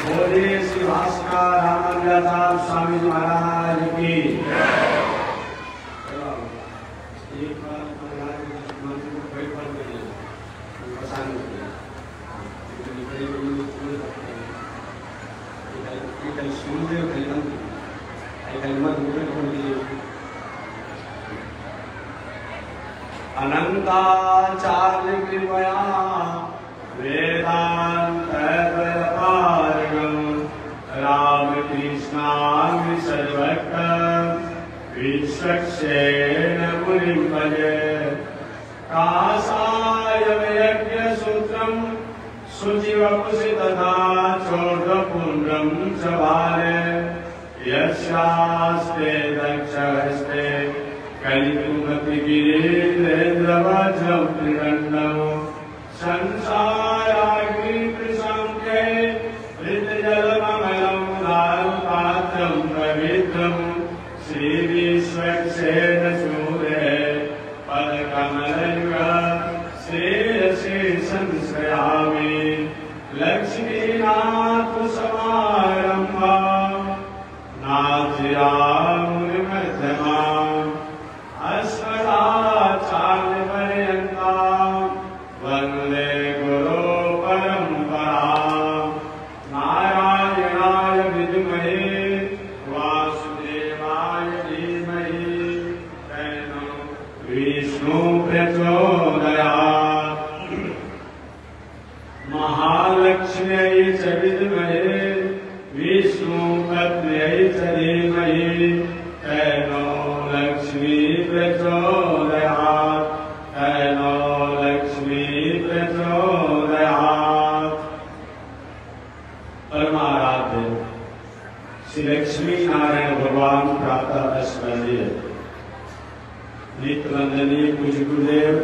बोलिए श्री भास्कर रामानुजाचार्य स्वामी जी महाराज की। एक बार मंत्र को कोई फल नहीं परेशान अनंताचार्य कृपया वेदांत रामकृष्णामि सर्वत्र विश्वक्सेन मुनिं भजे। कासाय यज्ञसूत्रं शुचिवपुषि तथा चोर्ध्वपुण्ड्रं च भारे यस्यास्ते दक्षहस्ते कलिकुमतिगिरीन्द्रेन्द्रवज्रं त्रिदण्डं संसाराग्नित्रिशङ्के हृदयजलममलं दारुपात्रं पवित्रं श्रीविश्वक्सेन सूरे पदकमलयुग श्रेयसे संश्रयामि लक्ष्मीनाथसमारम्भां नाथयामुनिमध्यमाम् अस्मदाचार्यपर्यन्तां वन्दे गुरुपरम्पराम्। नारायणाय विद्महे वासुदेवाय धीमहि तन्नो विष्णुः प्रचोदयात्। महालक्ष्म्यै च विद्महे विष्णुपत्न्यै च धीमहि तन्नो लक्ष्मी प्रचोदयात्। तन्नो लक्ष्मी प्रचोदयात्। परमाराध्य श्री लक्ष्मी नारायण भगवान प्रातः स्मरणीय नित्य वंदनीय पूज्य गुरुदेव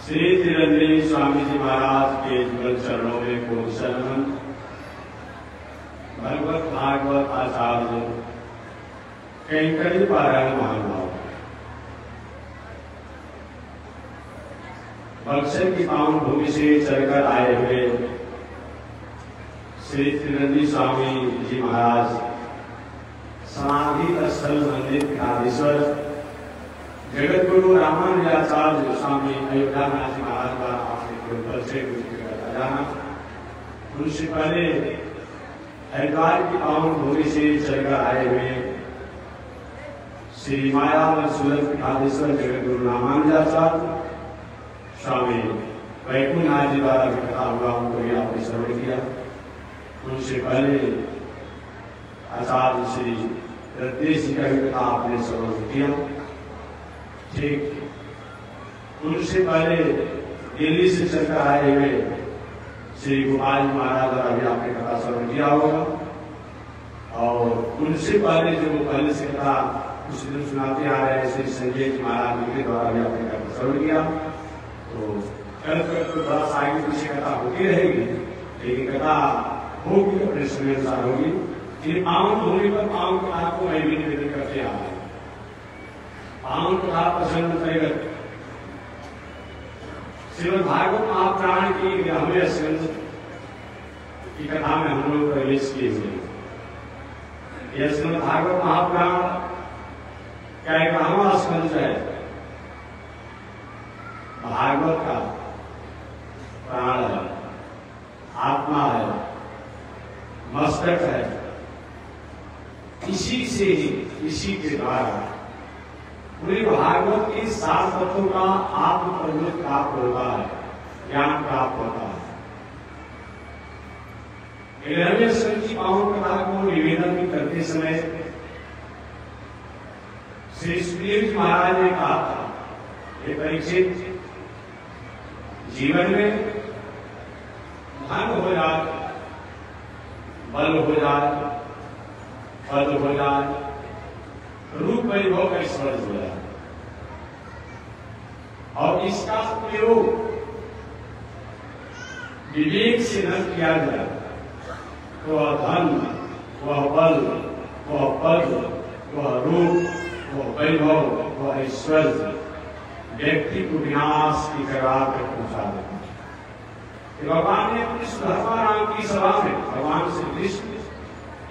श्री त्रिरंजनी स्वामी जी महाराज के जुगल चरणों में कोटि शरण। भगवत भागवत आचार्य कई पारायण महानुभाव बक्सर की पावन भूमि से चलकर आए हुए श्री त्रिरंजनी स्वामी जी महाराज समाधि स्थल मंदिर पीठाधीश्वर जगत गुरु रामानुजाचार्य स्वामी अयोध्यानाथ जी महाराज का आपने ऊपर से करता जाना। उनसे पहले हरिद्वार की पावन भूमि से चलकर आए हुए श्री माया व सूरत पीठाधीश्वर जगत गुरु रामानुजाचार्य स्वामी वैकुंठनाथ जी द्वारा कथा हुआ उनको भी आपने श्रवण किया। उनसे पहले आचार्य श्री रत्नेश जी का भी कथा आपने श्रवण किया। ठीक उनसे पहले दिल्ली से चलकर आए हुए श्री गोपाल जी महाराज द्वारा भी आपने कथा श्रवण किया होगा। और उनसे पहले जो पहले से कथा कुछ दिन सुनाते आ रहे हैं श्री संजय जी महाराज के द्वारा भी आपने कथा श्रवण किया। तो कल थोड़ा सा आगे पीछे कथा होती रहेगी, लेकिन कथा होगी अपने समय अनुसार होगी। पावन भूमि पर पावन कथा को मैं भी निवेदन करते आ रहे। पावन कथा प्रसन्न करेगा श्रीमद् भागवत महापुराण की 11वें स्कंद की कथा में हम लोग प्रवेश किए हुए। यह श्रीमद् भागवत महापुराण क्या 11वां स्कंद है। भागवत का प्राण है, आत्मा है, मस्तक है। इसी से ही इसी के द्वारा पूरी भागवत के 7 तत्वों का आत्म प्रबोध प्राप्त होता है, ज्ञान प्राप्त होता है। 11वें स्कंद की पावन कथा को निवेदन करते समय श्री सुखदेव जी महाराज ने कहा था, ये परीक्षित जीवन में धन हो जाए, बल हो जाए, पद हो जाए, रूप वैभव ऐश्वर्य हो जाए, और इसका प्रयोग विवेक से न किया जाए तो वह धन, वह बल, वह पद, वह रूप, वह वैभव, वह ऐश्वर्य व्यक्ति को विनाश की कगार पर पहुंचा देता है। भगवान ने अपनी सुधर्मा नाम की सभा में भगवान से श्री कृष्ण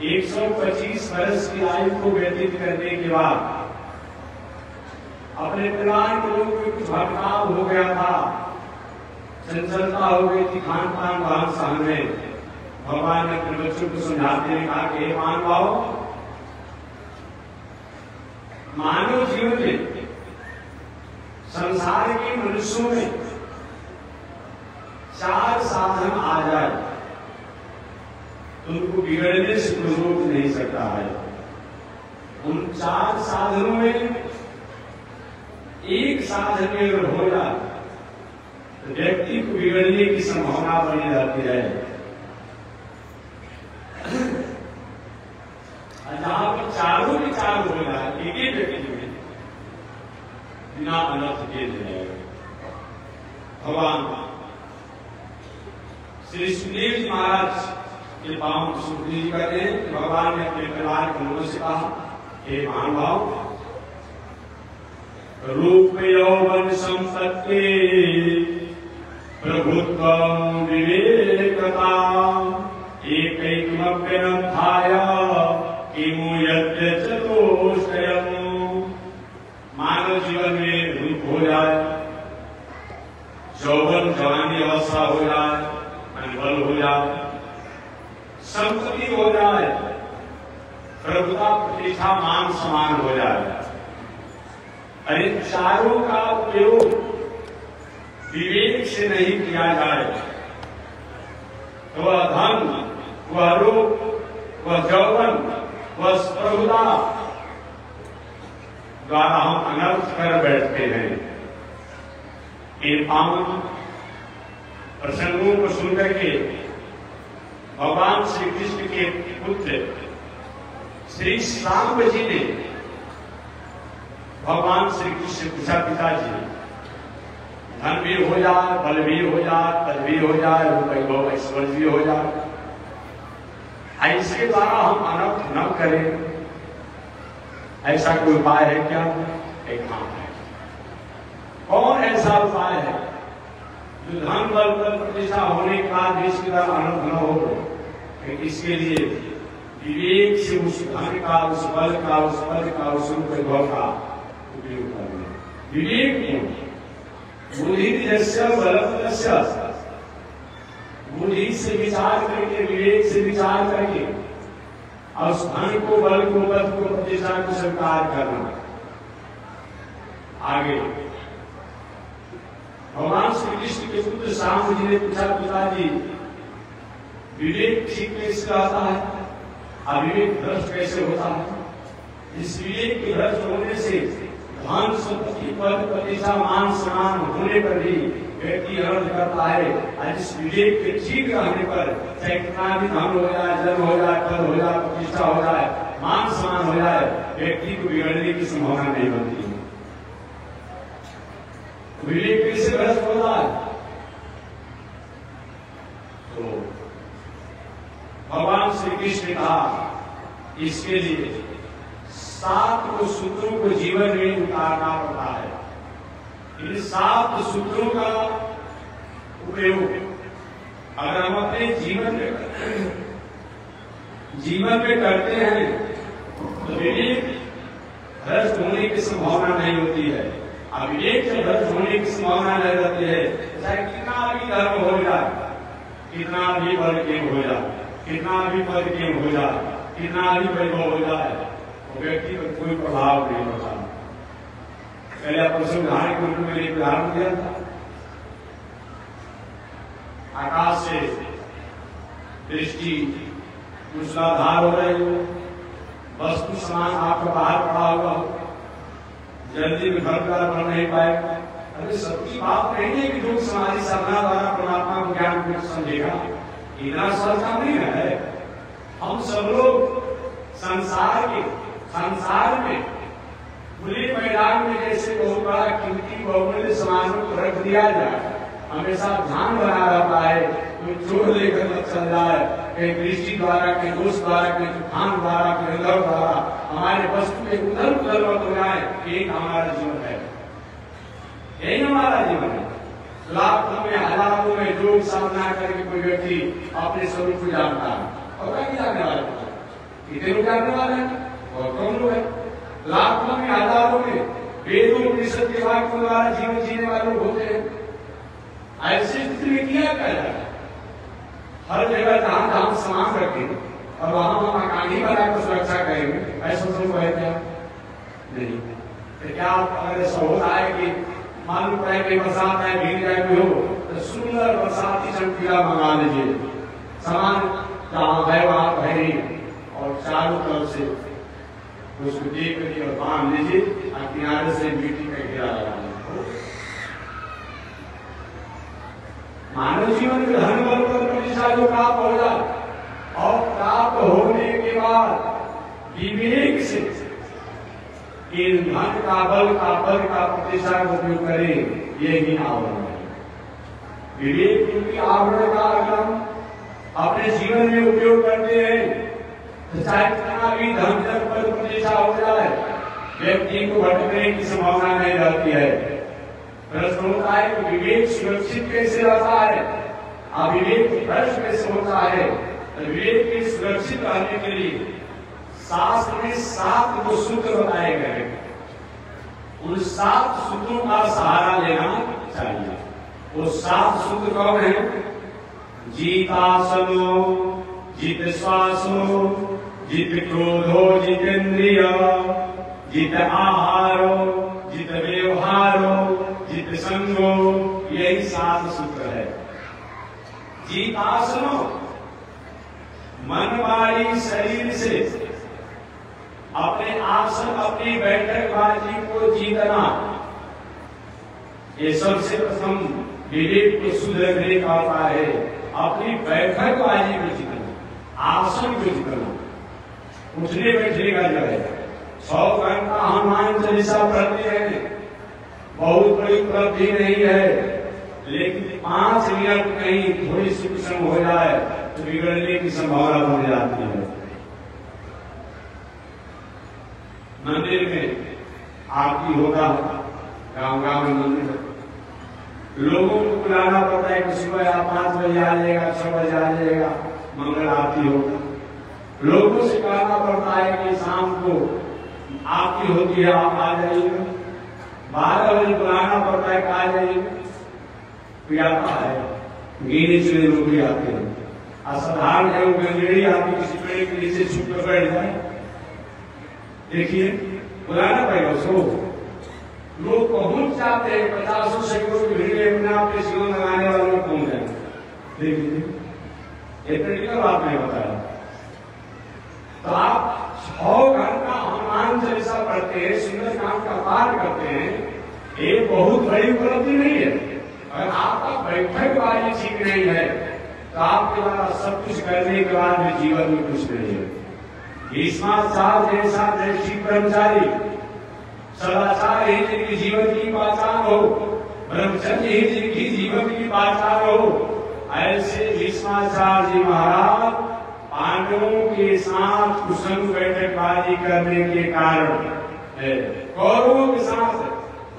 125 वर्ष की आयु को व्यतीत करने के बाद अपने परिवार के लोगों में कुछ भटकाव हो गया था, चंचलता हो गई थी खान पान वाहन सहन में। भगवान ने अपने बच्चों को समझाते हुए कहा कि हे मानव, मानव जीवन में संसार के मनुष्यों में 4 साधन आ जाए तो उनको बिगड़ने से कोई रोक नहीं सकता है। उन 4 साधनों में एक साधन में अगर हो जाए तो व्यक्ति को बिगड़ने की संभावना बनी रहती है। जहां पर चारों के चार हो जाए एक ही व्यक्ति में बिना अनर्थ के जाएगा। भगवान श्री सुखदेव जी महाराज के पांव सुखदेव जी कहते हैं कि भगवान ने अपने परिवार के लोगों से कहा, हे महानुभाव, रूप यौवन संपत्ति प्रभुत्व विवेकता एकैकमप्यनर्थाय किमु यद्य चतुष्टयम्। मानव जीवन में रूप हो जाए, यौवन जवानी अवस्था हो जाए, बल हो जाए, संपत्ति हो जाए, प्रभुता प्रतिष्ठा मान सम्मान हो जाए। अरे चारों का उपयोग विवेक से नहीं किया जाए तो वह धन, वह रूप, वह यौवन, वह प्रभुता द्वारा हम अनर्थ कर बैठते हैं। इन पावन प्रसंगों को सुनकर के भगवान श्री कृष्ण के पुत्र श्री श्याम जी ने भगवान श्री कृष्ण पूछा, पिताजी, धन भी हो जाए, बल भी हो जाए, पद भी हो जाए, वैभव ऐश्वर्य भी हो जाए, इसके द्वारा हम अनर्थ न करें, ऐसा कोई उपाय है क्या? एक हाँ है। कौन ऐसा उपाय है जो धन बल पर प्रतिष्ठा होने के बाद भी इसके द्वारा अनर्थ न हो? इसके लिए विवेक से उस धन का, उस बल का, उस पद का, उस वैभव का उपयोग करना। विवेक क्यों? बुद्धि जस्य बलस्य, बुद्धि से विचार करके, विवेक से विचार करके और उस धन को, बल को, पद को, प्रतिष्ठा को स्वीकार करना। आगे भगवान श्री कृष्ण के पुत्र श्याम जी ने पूछा, पिताजी, विवेक ठीक कैसे आता है, अविवेक भ्रष्ट कैसे होता है? इस विवेक के भ्रष्ट होने से धन, संपत्ति, पद, प्रतिष्ठा, मान सम्मान होने पर भी व्यक्ति अनर्थ करता है। और इस विवेक के ठीक रहने पर चाहे कितना भी धन हो जाए, जन्म हो जाए, पद हो जाए, प्रतिष्ठा हो जाए, मान सम्मान हो जाए, व्यक्ति को बिगड़ने की संभावना नहीं बनती है। विवेक कैसे भ्रष्ट होता है? तो भगवान श्री कृष्ण ने कहा, इसके लिए 7 सूत्रों को जीवन में उतारना पड़ता है। इन 7 सूत्रों का उपयोग अगर हम अपने जीवन में करते हैं तो विवेक भ्रष्ट होने की संभावना नहीं होती है। अविवेक से भ्रष्ट होने की संभावना नहीं रहती है। चाहे कितना भी धर्म हो जाए, कितना भी बल गेम हो जाए, कितना भी पद गेम हो जाए, कितना भी वैभव हो जाए, व्यक्ति पर कोई प्रभाव नहीं होता। पहले आप उदाहरण के रूप में एक उदाहरण दिया था। आकाश से दृष्टि मूसलाधार हो रही हो, वस्तु सामान आपका बाहर पड़ा हुआ हो, जल्दी में घर द्वारा बन नहीं पाएगा। अरे सबकी बात नहीं है कि लोग समाधि साधना द्वारा परमात्मा को ज्ञान को समझेगा, इतना सरल काम नहीं है। हम सब लोग संसार में खुले मैदान में जैसे बहुत बड़ा कीमती बहुमूल्य सामानों को रख दिया जाए, हमेशा ध्यान बना रहता है, कोई चोर लेकर मत चल जाए, कहीं दृष्टि द्वारा, कहीं दोष द्वारा, कहीं तूफान द्वारा, कहीं अंधर द्वारा हमारे वस्तु के उधर उधर मत हो जाए। यही हमारा जीवन है, यही हमारा जीवन है। लाखों में हजारों में जो सामना करके कोई व्यक्ति अपने स्वरूप को जानता है, और क्या जानने वाले कितने लोग जानने वाले हैं? बहुत कम लोग हैं। लाखों में हजारों में वेदों उपनिषद के वाक्यों द्वारा जीवन जीने वाले लोग होते हैं। ऐसी स्थिति में किया क्या जाए? हर जगह जहां जहां सामान रखें और वहां मकान ही बनाकर सुरक्षा करेंगे, ऐसा सब है क्या? नहीं। तो क्या अगर ऐसा होता है कि मालूम पड़े कि बरसात है, भीग जाए कोई हो, तो सुंदर बरसाती चमकीला मंगा लीजिए, सामान जहां है वहां भरे और चारों तरफ से उसको देख करके और बांध लीजिए और किनारे से मिट्टी का घेरा लगा लीजिए। मानव जीवन में धन बल पर प्रतिष्ठा जो प्राप्त हो जाए और प्राप्त होने के बाद विवेक से इन धन का बल का पद का प्रतिष्ठा का उपयोग करें, यही आवरण है। विवेक क्योंकि आवरण का अगर हम अपने जीवन में उपयोग करते हैं तो चाहे कितना भी धन तक पद प्रतिष्ठा हो जाए, व्यक्ति को भटकने की संभावना नहीं रहती है। प्रश्न होता है कि विवेक सुरक्षित कैसे रहता है, अविवेक भ्रष्ट कैसे होता है? तो विवेक के सुरक्षित रहने के लिए शास्त्र में 7 जो सूत्र बताए गए हैं, उन 7 सूत्रों का सहारा लेना चाहिए। वो 7 सूत्र कौन है? जीतासनो, जित श्वासो, जित क्रोधो, जितेंद्रिय, जित आहारो, जित व्यवहारो, जित संगो, यही 7 सूत्र है। जीतासनो, मन वाणी शरीर से अपने आसन अपनी बैठकबाजी को जीतना, ये सबसे प्रथम विवेक को सुधरने का उपाय है। अपनी बैठकबाजी को जीतना, आसन को जीतना, उठने बैठने का जो है। 100 घंटा हनुमान चालीसा पढ़ते हैं, बहुत बड़ी उपलब्धि नहीं है, लेकिन 5 मिनट कहीं थोड़ी सूक्ष्म हो जाए तो बिगड़ने की संभावना बन जाती है। मंदिर में आरती होता है, गांव-गांव में मंदिर है, लोगों को बुलाना पड़ता है कि सुबह आप 5 बजे आ जाएगा, 6 बजे आ जाएगा, मंगल आरती होगा। लोगों से कहना पड़ता है कि शाम को आरती होती है, आप आ जाइएगा। 12 बजे बुलाना पड़ता है कि आ जाइएगा। कोई आता है, गिने चुने लोग भी आते हैं। असाधारण है वो गंजेड़ी आती, किसी पेड़ के नीचे छुप कर बैठ जाए, देखिए बुलाना पड़ेगा उसको। लोग पहुंच जाते हैं, 50 सैकड़ों की भीड़ अपने आप के जीवन लगाने वाले लोग पहुंच जाए। देखिए ये प्रैक्टिकल बात नहीं बताया। तो आप 6 घंटा हनुमान चालीसा पढ़ते हैं, सुंदर काम का पाठ करते हैं, ये बहुत बड़ी उपलब्धि नहीं है। अगर आपका बैठकबाजी ठीक नहीं है तो आपके द्वारा सब कुछ करने के बाद भी जीवन में कुछ नहीं है। भीष्माचार्य जैसा नैतिक कर्मचारी, सदाचार ही जिनकी जीवन की पहचान हो, ब्रह्मचर्य ही जिनकी जीवन की पहचान हो, ऐसे भीष्माचार्य जी महाराज पांडवों के साथ कुसंग बैठकबाजी करने के कारण, कौरवों के साथ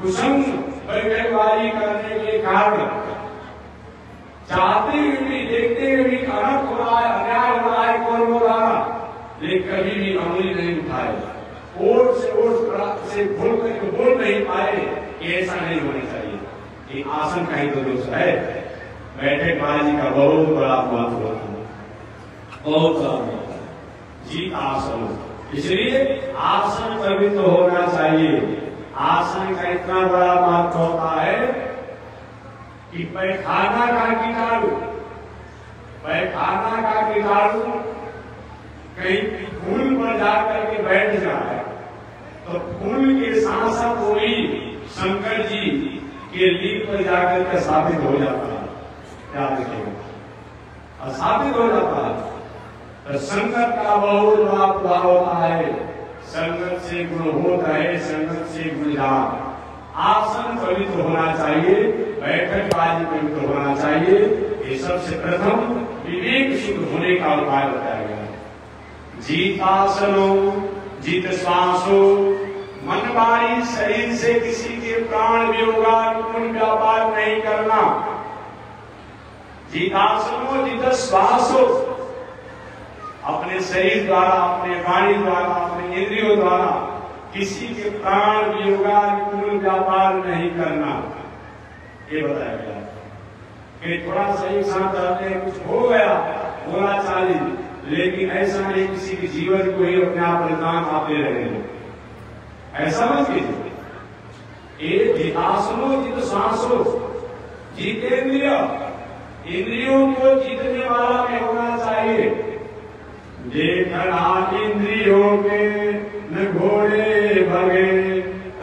कुसंग बैठकबाजी करने के कारण, चाहते हुए भी देखते हुए भी अनर्थ हो रहा है, अन्याय हो रहा है कौरवों द्वारा, लेकिन कभी भी अंगुली नहीं उठाए, ओट से ओट से भूल करके बोल नहीं पाए। ऐसा नहीं होना चाहिए। ये आसन का ही तो दोष है। बैठकबाजी का बहुत बड़ा महत्व होता है, बहुत बड़ा। जीत आसन, इसलिए आसन पवित्र होना चाहिए। आसन का इतना बड़ा महत्व होता है कि पैखाना का कीटाणु, पैखाना का कीटाणु कहीं फूल पर जाकर के बैठ जाए तो फूल के साथ साथ वही शंकर जी के लीप पर जाकर के साबित हो जाता है। क्या देखिएगा, साबित हो जाता है। तो संगत का बहुत बड़ा प्रभाव होता है। संगत से गुण होता है, संगत से गुण जात। आसन पवित्र होना चाहिए, बैठकबाजी पवित्र होना चाहिए। ये सबसे प्रथम विवेक शुद्ध होने का उपाय बताया गया। जीतासनो, जित श्वासो, मन वाणी शरीर से किसी के प्राण वियोगा निपुण व्यापार नहीं करना। जीतासनो, जित श्वासो, अपने शरीर द्वारा, अपने वाणी द्वारा, अपने इंद्रियों द्वारा किसी के प्राण वियोगा व्यापार नहीं करना, ये बताया गया कि थोड़ा सा एक साथ रहते हैं, कुछ हो गया बोला चाली, लेकिन ऐसा नहीं किसी के जीवन को ही अपने आप बलिदान आते रहे, ऐसा मत कीजिए। ये जितासनो जित सांसो जितेंद्रिय, इंद्रियों को जीतने वाला में होना चाहिए। देखना इंद्रियों के न घोड़े भगे,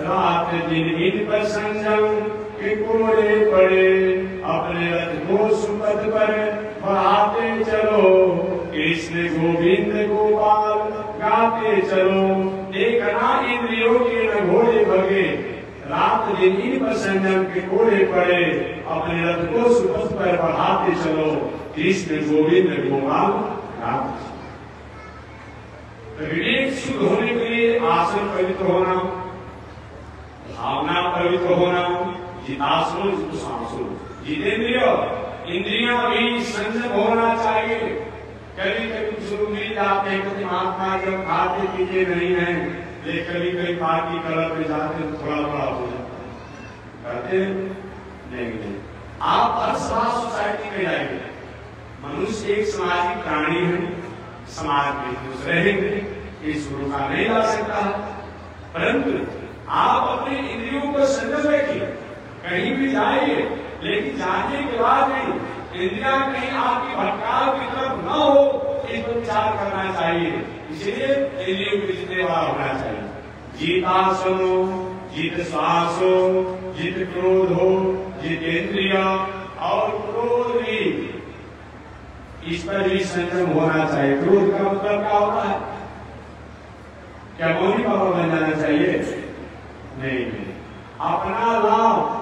रात दिन इन पर संयम के कोड़े पड़े, अपने रथ को सुपथ पर बढ़ाते चलो, कृष्ण गोविंद गोपाल गाते चलो। देखना इंद्रियों के न घोड़े भगे, रात दिन इन पर संयम के कोड़े पड़े, अपने रथ को सुपथ पर बढ़ाते चलो, कृष्ण गोविंद गोपाल गाते चलो। विवेक शुद्ध होने के लिए आसन पवित्र होना, भावना पवित्र होना, जितासनो जित सांसो जितेंद्रिय, इंद्रियां भी संयम होना चाहिए। कभी कभी शुरू मिल जाते हैं, कभी महात्मा जब खाते पीते नहीं है, लेकिन कभी कभी पार्टी कलर में जाते हैं, थोड़ा बड़ा हो जाता है, करते नहीं। आप हर समाज सोसाइटी में जाएंगे, मनुष्य एक सामाजिक प्राणी है, समाज में खुश रहेंगे, इस रोका नहीं ला सकता, परंतु आप अपने इंद्रियों को संयम रखिए। कहीं भी जाइए, लेकिन जाने के बाद नहीं, इंद्रियां कहीं आपकी भटकाव की तरफ न हो, इस पर विचार करना चाहिए। इसलिए इंद्रियों को जीतने वाला होना चाहिए। जीतासनो जित श्वासो जित क्रोधो जितेंद्रिय, और क्रोध भी, इस पर भी संयम होना चाहिए। क्रोध का मतलब क्या होता है? क्या मौनी बाबा बन जाना चाहिए? नहीं। अपना लाभ,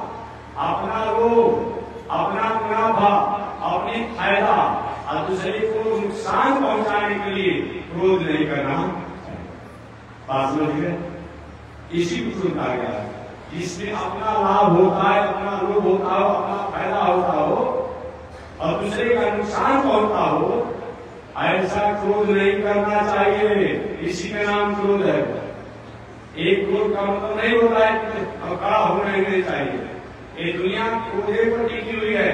अपना लोभ, अपना मुनाफा, अपनी फायदा और दूसरे को नुकसान पहुंचाने के लिए क्रोध नहीं करना चाहिए। बात समझिए, इसी को क्रोध कहा गया है। जिसमें अपना लाभ होता है, अपना लोभ होता हो, अपना फायदा होता हो और दूसरे का नुकसान पहुंचता हो, ऐसा क्रोध नहीं करना चाहिए। इसी का नाम क्रोध है। एक क्रोध का मतलब नहीं होता है कि खड़ा होना नहीं चाहिए। ये दुनिया क्रोधे पर टिकी हुई है।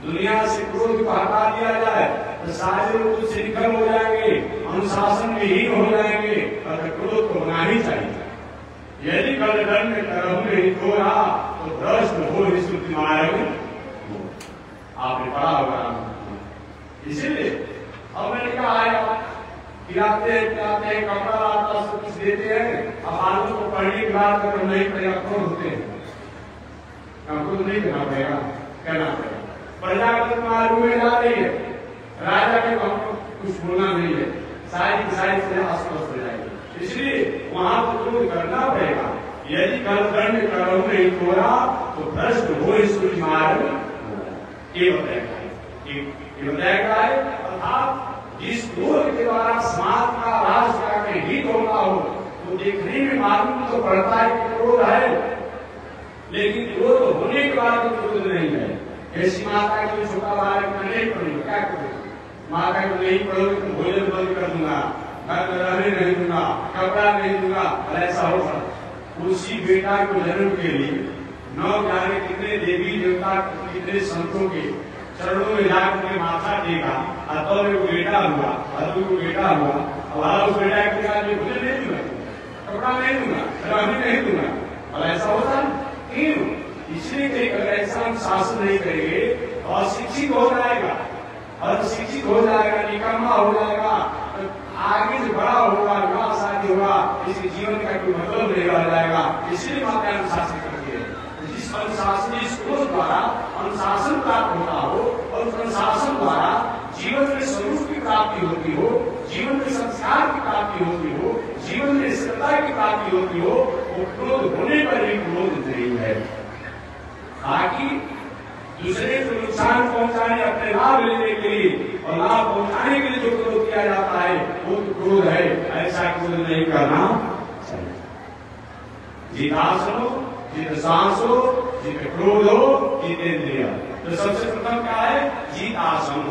दुनिया से क्रोध को हटा दिया जाए तो सारे लोग श्रृंखल हो जाएंगे, अनुशासन विहीन हो जाएंगे, और क्रोध को होना ही चाहिए। यदि कल दंड करहु नहीं थोड़ा, तो भ्रष्ट हो स्मृति मार्ग आपने पढ़ा होगा। इसीलिए अब मैंने कहा आया खिलाते हैं, कपड़ा लाता सब कुछ देते हैं, अब आलू को पढ़ने के बाद अगर नहीं पड़ेगा क्रोध होते हैं, हमको तो नहीं करना पड़ेगा, कहना पड़ेगा। प्रजा आलू में जा रही है, राजा के हमको कुछ बोलना नहीं है, सारी से अस्वस्थ हो जाएगी। इसलिए वहां तो क्रोध करना पड़ेगा। यदि कल दंड करहु नहीं थोड़ा, तो भ्रष्ट हो स्मृति मार्ग, ये बताया गया है। अर्थात जिस क्रोध के द्वारा समाज का, राष्ट्र का कहीं हित होता हो, तो देखने में मालूम तो पड़ता है कि क्रोध है, लेकिन क्रोध होने के बाद तो क्रोध नहीं है। ऐसी माता के छोटा बालक में नहीं पढ़ेगा, क्या करोगे? माता को नहीं पढ़ोगे तो भोजन बंद कर दूंगा, घर में रहने नहीं दूंगा, कपड़ा नहीं दूंगा, ऐसा हो सकता। उसी बेटा को जन्म के लिए न जाने कितने देवी देवता, कितने संतों के चरणों में जाकर माथा टेका, और वो बेटा हुआ, और वो बेटा हुआ, और उस बेटा के साथ भोजन नहीं दूंगा, कपड़ा नहीं दूंगा, रहने नहीं दूंगा, और ऐसा होता है। क्यों? इसलिए कहीं अगर ऐसा हम शासन नहीं करेंगे और शिक्षित हो जाएगा, और शिक्षित हो जाएगा, निकम्मा हो जाएगा, तो आगे से बड़ा होगा, विवाह शादी होगा, इसके जीवन का कोई मतलब नहीं रह जाएगा। इसलिए माता अनुशासन करती है। जिस अनुशासन, जिस क्रोध द्वारा अनुशासन प्राप्त होता हो, और उस अनुशासन द्वारा जीवन में स्वरूप की प्राप्ति होती हो, जीवन में संस्कार की प्राप्ति होती हो, जीवन में श्रद्धा की प्राप्ति होती हो, वो क्रोध होने पर भी क्रोध नहीं है। ताकि दूसरे को नुकसान पहुंचाने, अपने लाभ लेने के लिए और लाभ पहुंचाने के लिए जो क्रोध किया जाता है, वो तो क्रोध है। ऐसा क्रोध नहीं करना चाहिए। जितासनो जित सांसो जित क्रोधो जितेंद्रिय। तो सबसे प्रथम क्या है? जीत आसन।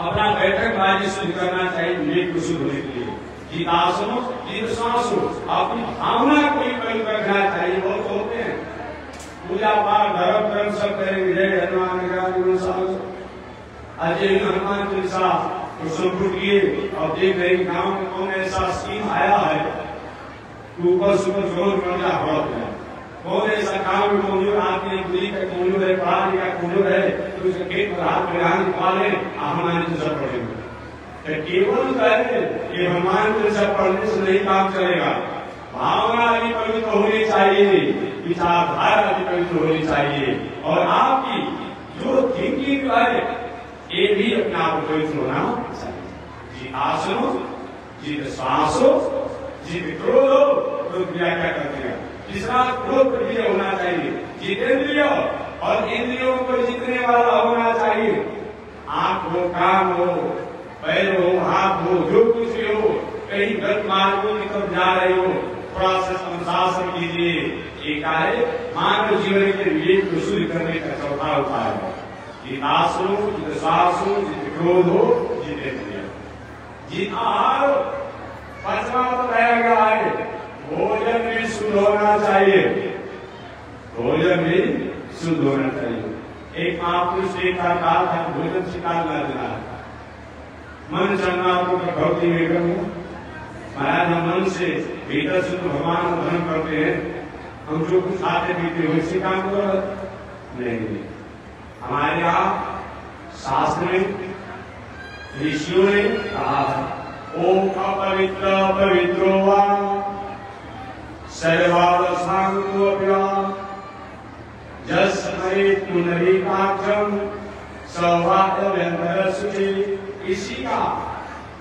अपना बैठक बाजी शुद्ध करना चाहिए, विवेक को शुद्ध होने के लिए। जितासनो जितसासो अपनी भावना को ही प्रयोग करना चाहिए। बहुत होते हैं पूजा पाठ धर्म कर्म सब करेंगे, जय हनुमान अजय हनुमान चालीसा तो संपुट किए और देख रहे गांव में कौन ऐसा स्कीम आया है ऊपर सुपर जोर बन जा कौन ऐसा काम में कौन आदमी बुरी का कौन है, पढ़ा लिखा कौन है, तो उसके खेत पर हाथ लगाने निकाले हनुमान चालीसा पढ़ेंगे। केवल कहे कि हनुमान चालीसा पढ़ने से नहीं काम चलेगा, भावना भी पवित्र होनी चाहिए, विचारधारा भी पवित्र होनी चाहिए, और आपकी जो थिंकिंग है ये भी अपने आप पवित्र होना चाहिए। जी आसनो जी श्वासो जी क्रोधो, तो क्रिया क्या करते हैं, तीसरा क्रोध प्रक्रिया होना चाहिए, जितेंद्रिय और इंद्रियों को जीतने वाला होना चाहिए। आंख हो, कान हो, पैर हो, हाथ हो, जो कुछ भी हो, कहीं गलत मार्गों की तरफ जा रहे हो, थोड़ा सा अनुशासन कीजिए। एक है मानव जीवन के विवेक को शुद्ध करने का चौथा उपाय है जितासनो जितसासो जित क्रोधो जितेंद्रिय। जित आहार पांचवा बताया गया है, भोजन भी शुद्ध होना चाहिए, भोजन भी शुद्ध होना चाहिए। एक महापुरुष ने कहा था भोजन शिकार न देना, मन चंगा को भक्ति में करूं। महाराज हम मन से भीतर शुद्ध भगवान को धर्म करते हैं, हम जो कुछ खाते पीते हो इसी काम को नहीं। हमारे यहाँ शास्त्र में ऋषियों ने कहा ओम अपवित्र पवित्रो वा सर्वाद सांगो जस पुनरीकाक्षम सौभाग्य व्यंतर सुचि। इसी का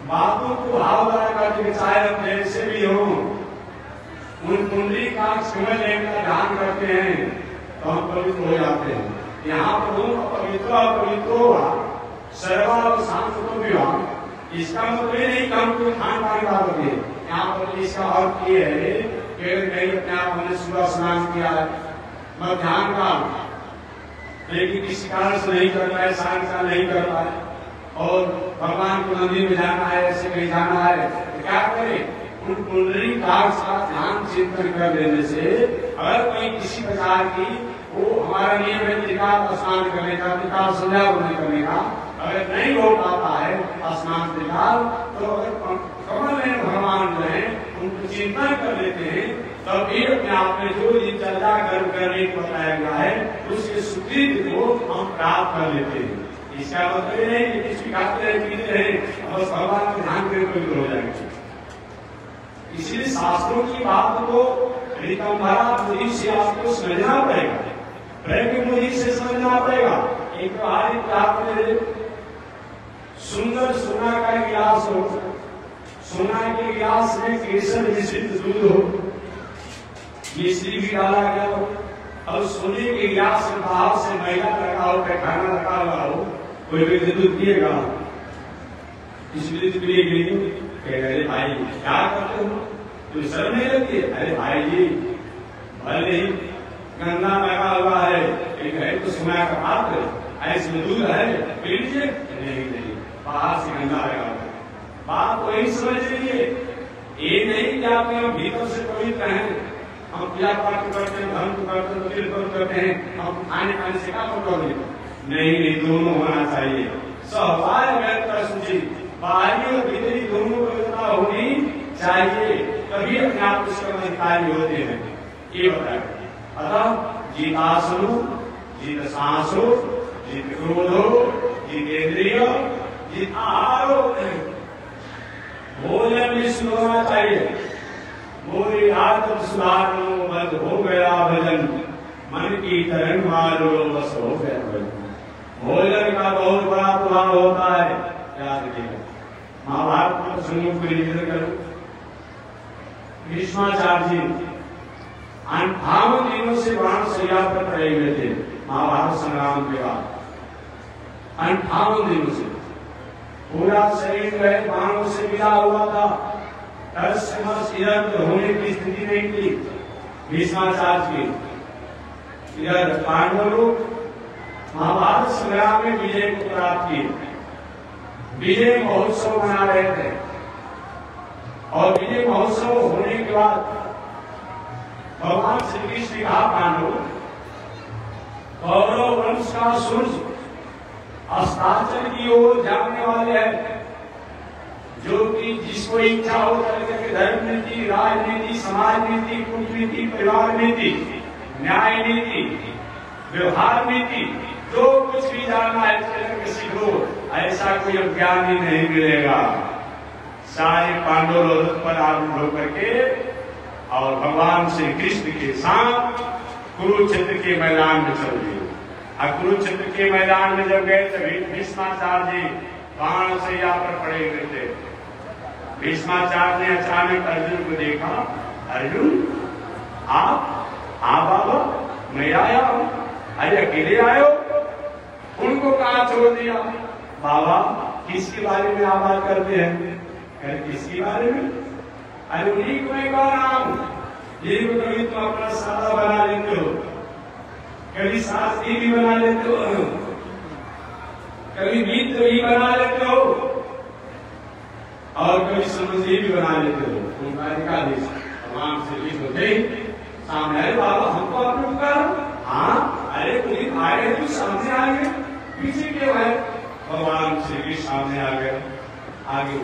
बातों को भाव द्वारा करके चाहे अपने से भी हो, उन कुंडली का समझ लेने का ध्यान करते हैं तो हम पवित्र हो जाते हैं। यहाँ पर पवित्र हुआ सर्वाव शांत को भी हुआ, इसका मतलब ये नहीं कि हम कोई खान पान का होते। यहाँ पर इसका अर्थ ये है कि नहीं अपने आप हमने सुबह स्नान किया है, मध्याह्न का लेकिन किसी कारण से नहीं कर पाए, शाम का नहीं कर पाए, और भगवान को मंदिर में जाना है, ऐसे कहीं जाना है, तो क्या करें, उन कुंडली का ध्यान चिंतन कर लेने से अगर कोई किसी प्रकार की वो हमारा नियम है त्रिकाल स्नान करने का, त्रिकाल संध्या करने का, अगर नहीं हो पाता है स्नान त्रिकाल, तो अगर कमल में भगवान जो है उनको चिंतन कर लेते हैं, तब ये अपने आप में जो दिनचर्या कर्म करने को बताया गया है उसके सुकृत को हम प्राप्त कर लेते हैं। इसका मतलब नहीं कि किसी खाते रहे पीते रहे बस भगवान को ध्यान करके पवित्र हो जाएंगे। इसलिए शास्त्रों की बात को रिकम्भरा बुद्धि से आपको समझना पड़ेगा, प्रेम बुद्धि से समझना पड़ेगा। एक बार सुंदर सोना का गिलास हो, सोना के गिलास में केसर मिश्रित दूध हो, मिश्री भी डाला गया हो, और सोने के गिलास में बाहर से मैदा लगा हो, खाना लगा हुआ हो, कोई व्यक्ति दूध पिएगा, इसलिए दूध पिएगी, अरे भाई क्या करते हो, तो शर्म नहीं लगती है, अरे भाई जी भले ही गंगा लगा हुआ है, एक है तो सोना का पात्र, ऐसे में दूध है, पी लीजिए, नहीं बाहर से गंगा लगा हुआ है। बात वही समझ लीजिए, ये नहीं कि आप भीतर से पवित्र हैं, हम पूजा पाठ करते हैं, धर्म करते हैं, कीर्तन करते हैं, हम खाने पाने से क्या करोगे, नहीं, दोनों होना चाहिए। सहवाय सूची बाहरी और भीतरी दोनों पवित्रता होनी चाहिए, तभी अपने आप उसके अधिकारी होते हैं, ये बताया। अतः जितासनो जित सांसो जित क्रोधो जितेंद्रिय जित आहारो, भोजन भी शुद्ध होना चाहिए। मोरी आत्म सुधारो बंद हो गया भजन, मन की तरंग मारो बस हो गया भजन। भोजन का बहुत बड़ा प्रभाव होता है, याद रखिएगा। महाभारत में प्रसंगों को रिविजन करो। भीष्माचार्य जी 58 दिनों से बाण शैया पर पड़े हुए थे महाभारत संग्राम के बाद, 58 दिनों से पूरा शरीर में बाणों से गिरा हुआ था, इधर होने की स्थिति नहीं थी भीष्माचार्य की। इधर पांडव लोग महाभारत संग्राम में विजय को प्राप्त किए, विजय महोत्सव मना रहे थे और विजय महोत्सव होने के बाद भगवान श्री कृष्ण ने कहा पांडव, कौरव वंश का सूर्य अस्ताचल की ओर जाने वाले हैं, जो कि जिसको इच्छा हो करके धर्म नीति, राजनीति, समाज नीति, कूटनीति, परिवार नीति, न्याय नीति, व्यवहार नीति, जो कुछ भी जानना है करके सीखो, ऐसा कोई ज्ञानी नहीं मिलेगा। सारे पांडव रथ पर आरूढ़ होकर के और भगवान श्री कृष्ण के साथ कुरुक्षेत्र के मैदान में चल गए। और कुरुक्षेत्र के मैदान में जब गए तभी भीष्माचार्य जी बाण से यहाँ पर पड़े हुए थे। भीष्माचार्य ने अचानक अर्जुन को देखा, अर्जुन आप बाबा, मैं आया हूं, अरे अकेले आए हो, उनको कहा छोड़ दिया। बाबा किसके बारे में आप बात करते हैं? अरे किसके बारे में? अरे उन्हीं को मैं कह रहा हूं, जिनको कभी तुम अपना साला बना लेते हो, कभी शास्त्री भी बना लेते हो, कभी मित्र भी बना लेते हो और कभी समझी भी बना लेते हो। उनका देश भगवान श्री कृष्ण थे सामने। अरे बाबा हमको आपने पुकारा? हाँ, अरे पुलिस आए तो सामने आ गए, पीछे क्यों है? भगवान श्री कृष्ण सामने आ गए। आगे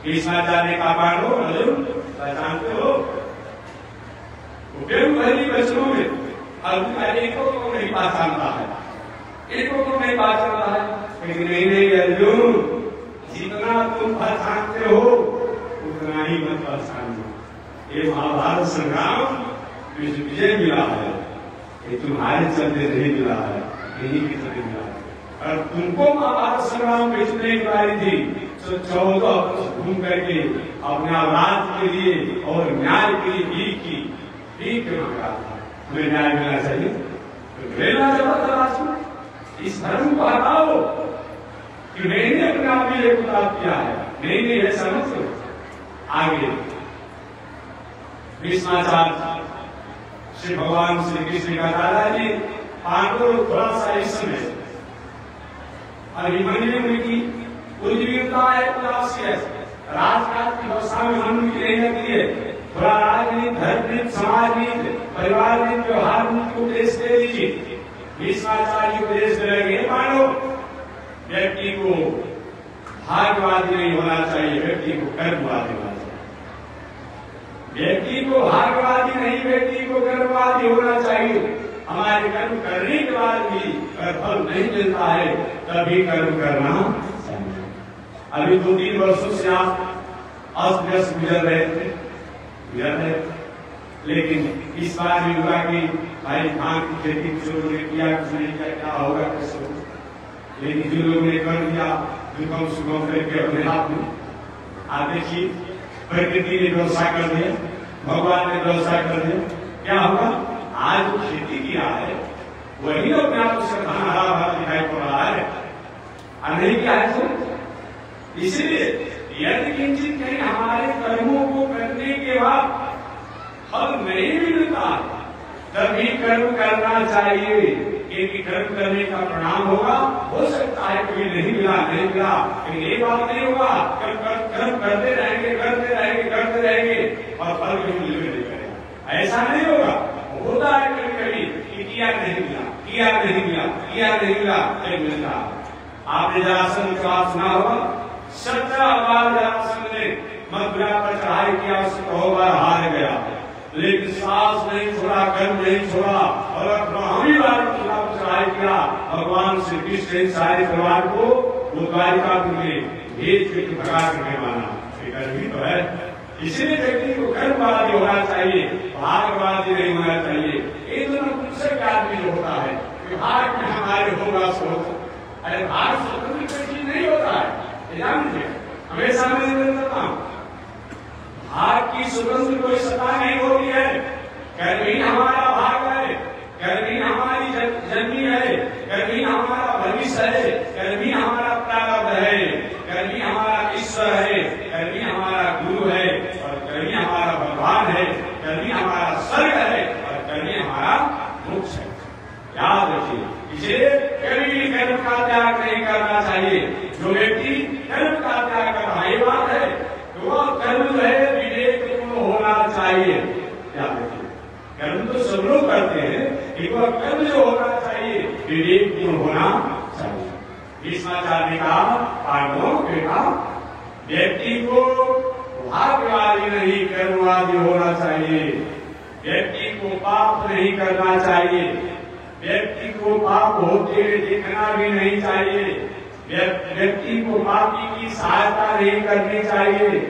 भीष्माचार्य का पांडव अर्जुन पहचानते हो? भरी बचनों में अर्जुन इनको तो नहीं पहचानता है, इनको तो नहीं पहचानता है। लेकिन नहीं अर्जुन, जितना तुम पहचानते हो उतना ही मत पहचानो। ये महाभारत संग्राम विजय मिला है, ये तुम्हारे चलते नहीं मिला है, यही के चलते मिला है। और तुमको महाभारत संग्राम में जितने की बारी थी, तो 14 वर्ष घूम करके अपने अपराध के लिए और न्याय के लिए भीख मांगा था। हमें न्याय मिलना चाहिए, तो मिलना चाहता। इस धर्म को हटाओ कि मैंने अपने आप ही एक उतार किया है, नहीं है समझ। आगे भीष्माचार्य श्री भगवान श्री कृष्ण का दादाजी पांडव थोड़ा सा इस समय अभिमन्यु की उद्विग्नता है, राजकाज की व्यवस्था में मन की नहीं लगती है। थोड़ा राजनीति, धर्मनीति, समाज नीति, परिवार नीति, व्यवहार नीति को उपदेश दे दीजिए। भीष्माचार्य को उपदेश दे लगे, मानो व्यक्ति को भाग्यवादी नहीं होना चाहिए, व्यक्ति को कर्मवादी होना चाहिए। व्यक्ति को भाग्यवादी नहीं, व्यक्ति को कर्मवादी होना चाहिए। हमारे कर्म करने के बाद भी फल नहीं मिलता है, तभी कर्म करना चाहिए। अभी 2-3 वर्षों से आप अस्त व्यस्त गुजर रहे थे, लेकिन इस बार भी हुआ कि भाई धान की खेती जो लोगों ने किया, कुछ नहीं किया, क्या होगा कैसे होगा। लेकिन जो लोगों ने कर दिया दुखम सुखम करके अपने हाथ में, आप देखिए प्रकृति ने व्यवसाय कर दिया, भगवान ने व्यवसाय कर दिया, क्या होगा? आज जो खेती किया है वही अपने आप से धान हरा भरा दिखाई पड़ रहा है, नहीं किया है तो। इसलिए यदि किंचित कहीं हमारे कर्मों को करने के बाद फल नहीं मिलता, तभी कर्म करना चाहिए, क्योंकि कर्म करने का परिणाम होगा। हो सकता है कभी नहीं मिला, लेकिन ये बात नहीं होगा कर्म करते रहेंगे और फल कभी मिलने नहीं करेगा, ऐसा नहीं होगा। होता है कभी कि किया नहीं मिला, मिलता। आपने जरासंध का सुना होगा, 17 बार जरासंध ने मथुरा पर चढ़ाई किया, उससे 100 बार हार गया, लेकिन सास नहीं छोड़ा, कर्म नहीं छोड़ा और 18वीं बार मथुरा पर चढ़ाई किया। भगवान श्री कृष्ण सारे परिवार को द्वारिका में भेज के भगा करके माना, भी तो है। इसीलिए व्यक्ति को कर्मवादी होना चाहिए, भाग्यवादी नहीं होना चाहिए। ये दोनों दूसरे का आदमी जो होता है, भाग में हमारे होगा सो, अरे भाग स्वतंत्र कोई चीज नहीं होता है, जान लीजिए। हमेशा मैं कहता हूँ, भाग की स्वतंत्र कोई सत्ता नहीं होती है। कर्म ही हमारा भाग है, कर्म ही हमारी जन्मी है, कर्म ही हमारा भविष्य है, कर्म ही हमारा प्रारब्ध है, कर्म ही हमारा ईश्वर है, कर्म ही हमारा गुरु है, और कर्म ही हमारा भगवान है, कर्म ही हमारा स्वर्ग है, और कर्म ही हमारा मोक्ष है। याद रखिए, इसलिए कभी भी कर्म का त्याग नहीं करना चाहिए। जो व्यक्ति लोग करते हैं कि वह कर्म जो होना चाहिए विवेक पूर्ण होना चाहिए। भीष्माचार्य ने कहा, पांडवों बेटा, व्यक्ति को भाग्यवादी नहीं कर्मवादी होना चाहिए, व्यक्ति को पाप नहीं करना चाहिए, व्यक्ति को पाप होते हुए देखना भी नहीं चाहिए, व्यक्ति को पापी की सहायता नहीं करनी चाहिए।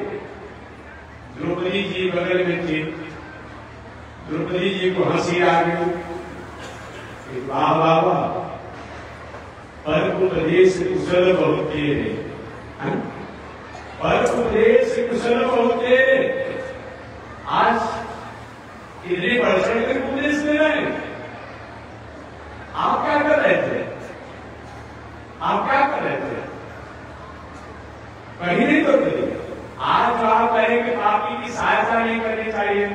द्रौपदी जी बगल में थे, द्रौपदी जी को हंसी आ गई, वाह वाह वाह, पर उपदेश कुशल बहुत तेरे, पर उपदेश कुशल बहुत तेरे। आज इतने बढ़ चढ़ कर उपदेश दे रहे हैं, आप क्या कर रहे थे? आप क्या कर रहे थे? कहीं नहीं तो कहीं। आज जो आप कहें कि पापी की सहायता नहीं करनी चाहिए,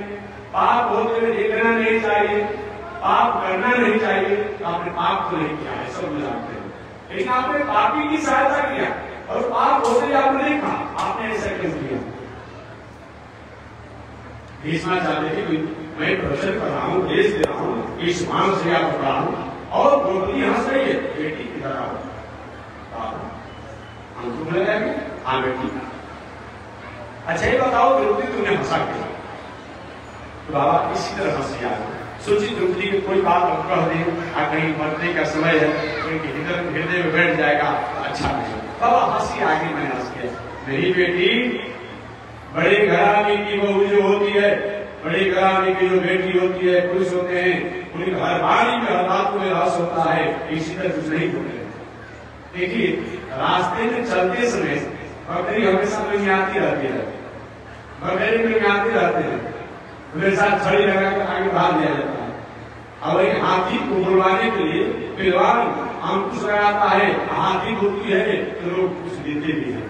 पाप होते हुए देखना नहीं चाहिए, पाप करना नहीं चाहिए, तो आपने पाप तो नहीं किया है, सब जानते हैं, लेकिन आपने पापी की सहायता किया और पाप होते हुए आपने देखा, आपने ऐसा क्यों किया? भीष्मा चाहते थे मैं प्रवचन कर रहा हूं, देश दे रहा हूं, इस मान से आप पढ़ा हूं और द्रौपदी हंस रही है, बेटी किधर आओ, हम लगाएंगे, हाँ बेटी। अच्छा ये बताओ द्रौपदी तुमने हंसा क्यों? तो बाबा इसी तरह हंसी आ गई। सोची द्रौपदी की कोई बात हम कह दें, कहीं मरने का समय है, उनके हृदय में बैठ जाएगा, अच्छा नहीं। बाबा हंसी आ गई, मैंने हंस किया, मेरी बेटी, बड़े घराने की बहू जो होती है, बड़े घराने की जो बेटी होती है, पुरुष होते हैं, उनकी हर वाणी में हर बात में रस होता है, इसी तरह कुछ नहीं बोले। देखिए रास्ते में चलते समय बकरी हमेशा में आती रहती है, बकरी में आती रहते हैं, मेरे साथ छड़ी लगा कर आगे भाग लिया जाता है। अब एक हाथी को बुलवाने के लिए पहलवान अंकुश लगाता है, हाथी बोलती है तो लोग कुछ देते भी हैं,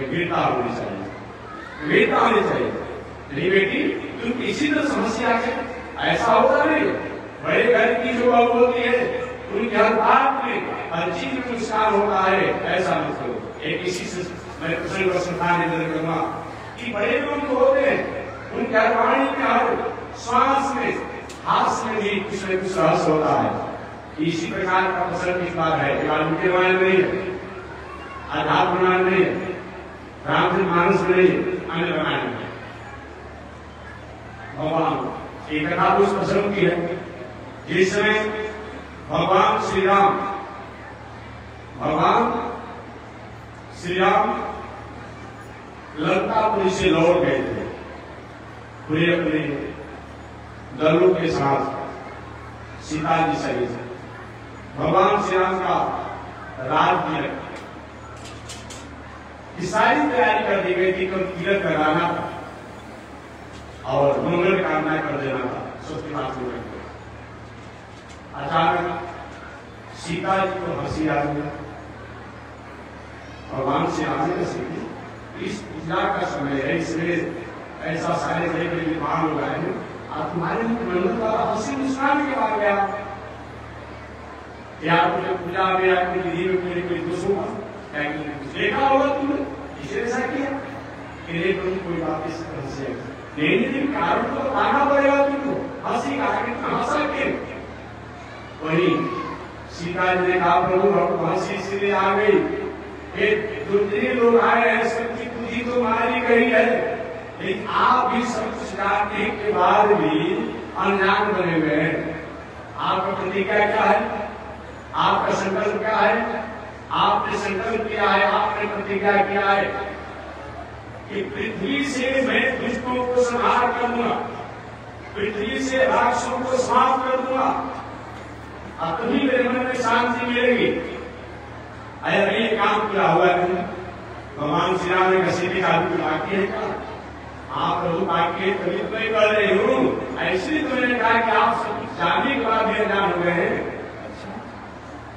वीरता होनी चाहिए, वीरता होनी चाहिए। नहीं बेटी तुम इसी तरह समस्या है, ऐसा होता नहीं। बड़े घर की जो बहू होती है उनकी हर बात में हर चीज में नुकसान होता है, ऐसा मत करो। एक इसी से मैं प्रसंग और संस्थान करूंगा कि बड़े लोग जो होते हैं उनकी हर वाणी में, हर श्वास में, हाथ में भी कुछ न कुछ रहस्य होता है। इसी प्रकार का प्रसंग इस बार है, वाल्मीकि रामायण में नहीं है, अध्यात्म रामायण में नहीं है, रामचरितमानस में नहीं है, अन्य रामायण में भगवान एक कथा उस प्रसंग की है जिसमें भगवान श्री राम लंकापुरी से लौट गए थे पूरे अपने दलों के साथ, सीता जी सहित। भगवान श्री राम का राज्य की सारी तैयारी कर दी गई थी, कल तीरथ कराना था और मंगल कामना कर देना था, सोचती बात हो गई। अचानक सीता जी को हंसी आ गई। भगवान श्री राम ने कहा इस पूजा का समय है, इसमें ऐसा सारे बड़े बड़े विद्वान हो गए हैं, आप तुम्हारे मंगल का हंसी मुस्कान के बाद गया या आपने पूजा में या कोई विधि में कोई कोई दोष होगा, देखा होगा तुमने, इसलिए ऐसा किया कि नहीं तुम कोई बात इस तरह से नहीं, कारण तो बताना पड़ेगा तुमको, हंसी का हंसा के। वही सीता जी ने कहा प्रभु हमको हंसी इसलिए आ गई, दूसरे लोग आए हैं, सबकी पूजी तो मारी गई है, लेकिन आप भी सब कुछ जानने के बाद भी अनजान बने हुए हैं। आपका प्रतिज्ञा क्या है, आपका संकल्प क्या है? आपने संकल्प किया है, आपने प्रतिज्ञा किया है कि पृथ्वी से मैं दुष्टों को संहार कर दूंगा, पृथ्वी से राक्षसों को समाप्त कर दूंगा, अब तभी मेरे मन में शांति मिलेगी। अरे ये काम पूरा हुआ नहीं। भगवान श्री राम ने घसीटे का बाकी है क्या? आप प्रभु बाकी है तभी तो मैं कर रही हूँ, ऐसे तो मैंने कहा कि आप सब कुछ जानने के बाद भी अनजान हो गए हैं।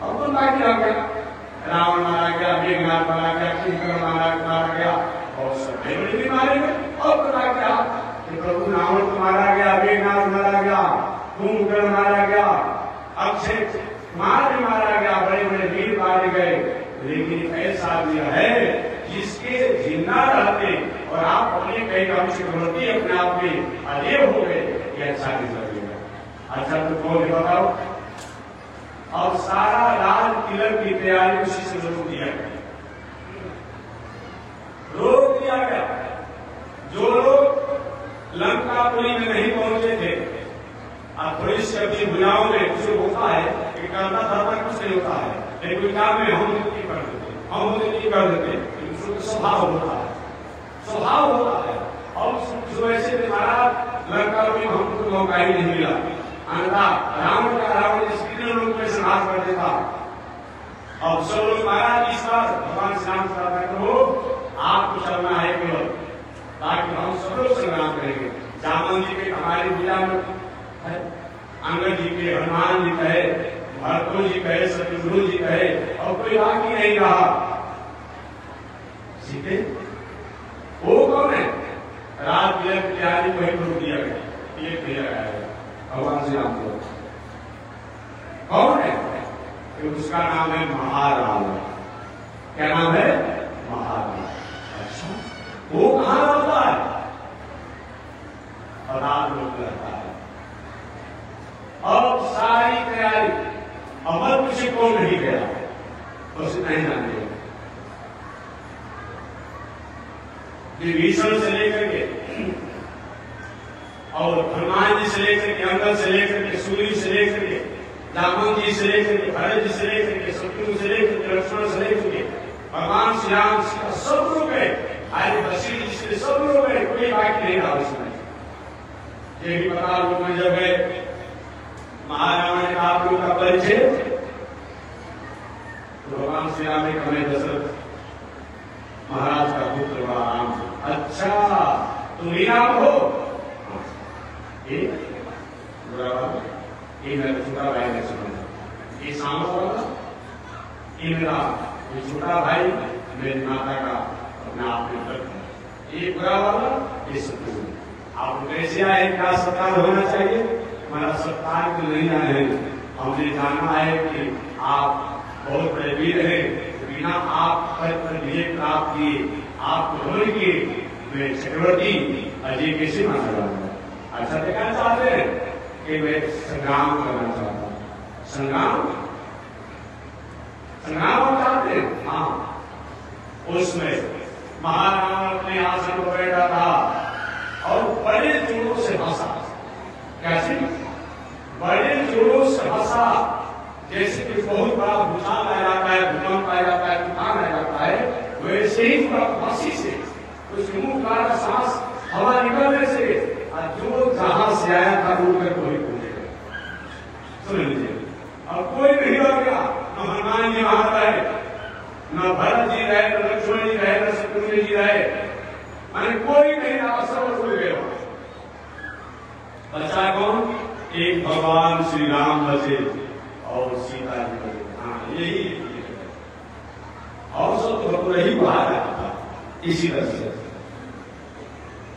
अब तो बाकी रह गया, रावण मारा गया, मेघनाथ मारा गया, कुंभकर्ण मारा गया और सब बड़े भी मारे गए। और पता क्या कि प्रभु रावण को मारा गया, मेघनाथ मारा गया, कुंभकर्ण मारा गया, अक्षय मारा गया, बड़े बड़े वीर मारे गए, लेकिन ऐसा भी है जिसके जिंदा रहते और आप अपने कई काम से प्रवृत्ति अपने आप में अदेव हो गए, ये अच्छा नहीं लगेगा। अच्छा तो कौन बताओ। अब सारा लाल किले की तैयारी उसी से रोक दिया गया, रोक दिया गया। जो लोग लंकापुरी में नहीं पहुंचे थे, अब पुलिस के अपनी भुजाओं में कुछ होता है कि करना धरना कुछ नहीं होता है, लेकिन कोई काम में हम नहीं कर देते, हम नहीं कर देते, स्वभाव होता है, स्वभाव होता है। अब जो ऐसे महाराज लंकापुरी में हमको मौका ही नहीं मिला, अन्यथा रावण का रावण जिस कितने लोग में संहार कर देता। अब सब लोग महाराज इस बार भगवान श्री राम करो आपको चलना है केवल, ताकि हम सब लोग संग्राम करेंगे। जामन जी के हमारी पूजा में है, अंगद जी के, हनुमान जी कहे, भरतो जी कहे, शत्रुघ्न जी कहे, और कोई बाकी नहीं रहा। सीधे वो कौन है? रात की तैयारी को ही रोक दिया गया, ये किया गया भगवान श्री राम को। कौन है? उसका नाम है महारावण। क्या नाम है? महारावण। अच्छा, वो कहां रहता है? रात लोग रहता है। अब सारी तैयारी अमर किसी को नहीं गया, उसे नहीं जानते। विभीषण से लेकर के और हनुमान जी से लेकर के, अंगद से लेकर के, सूर्य से लेकर के, जामन जी से लेकर के, भरत जी से लेकर के, शत्रुघ्न से लेकर के, लक्ष्मण से लेकर के, भगवान श्री राम सब लोग गए, आगे वशिष्ठ जी से सब लोग गए, कोई बाकी नहीं रहा उसमें। ये भी बता लोग में जब है महारावण ने आप लोग का परिचय, तो भगवान श्री राम ने कहा दशरथ महाराज का पुत्र बड़ा राम। अच्छा, तुम ही राम हो? ये मेरा छोटा भाई ने समझा, ये सामने वाला ये मेरा छोटा भाई मेरी माता का अपने आप में दर्द है, ये बुरा वाला ये शत्रु। आप कैसे आए? क्या सत्कार होना चाहिए? हमारा सत्कार तो नहीं आए, हमने जाना है कि आप बहुत बड़े वीर हैं, बिना आप पर विजय प्राप्त किए, आपको ढोल के मैं चक्रवर्ती अजय कैसे माना जाऊंगा? अच्छा देखना चाहते हैं कि मैं संग्राम करना चाहता हूँ, संग्राम चाहते हैं। हाँ, उसमें महारावण अपने आसन पर बैठा था और बड़े जोरों से हंसा। कैसे? बड़े जोरों से हंसा, जैसे कि बहुत बड़ा भूचाल आ जाता है, भूकंप आ जाता है, तूफान आ जाता है, वैसे ही हंसी से उसके मुंह का सांस हवा निकलने से जो जहां से आया था वो कर कोई पूछेगा। सुन लीजिए, अब कोई नहीं रह गया, न हनुमान जी वहां रहे, न भरत जी रहे, न लक्ष्मण जी रहे, न शत्रुघ्न जी रहे, मैंने कोई नहीं रहा, सब उड़ गए। बचा कौन? एक भगवान श्री राम बचे और सीता जी बचे। हाँ, यही और सब तो पूरा ही बाहर आया था इसी तरह से।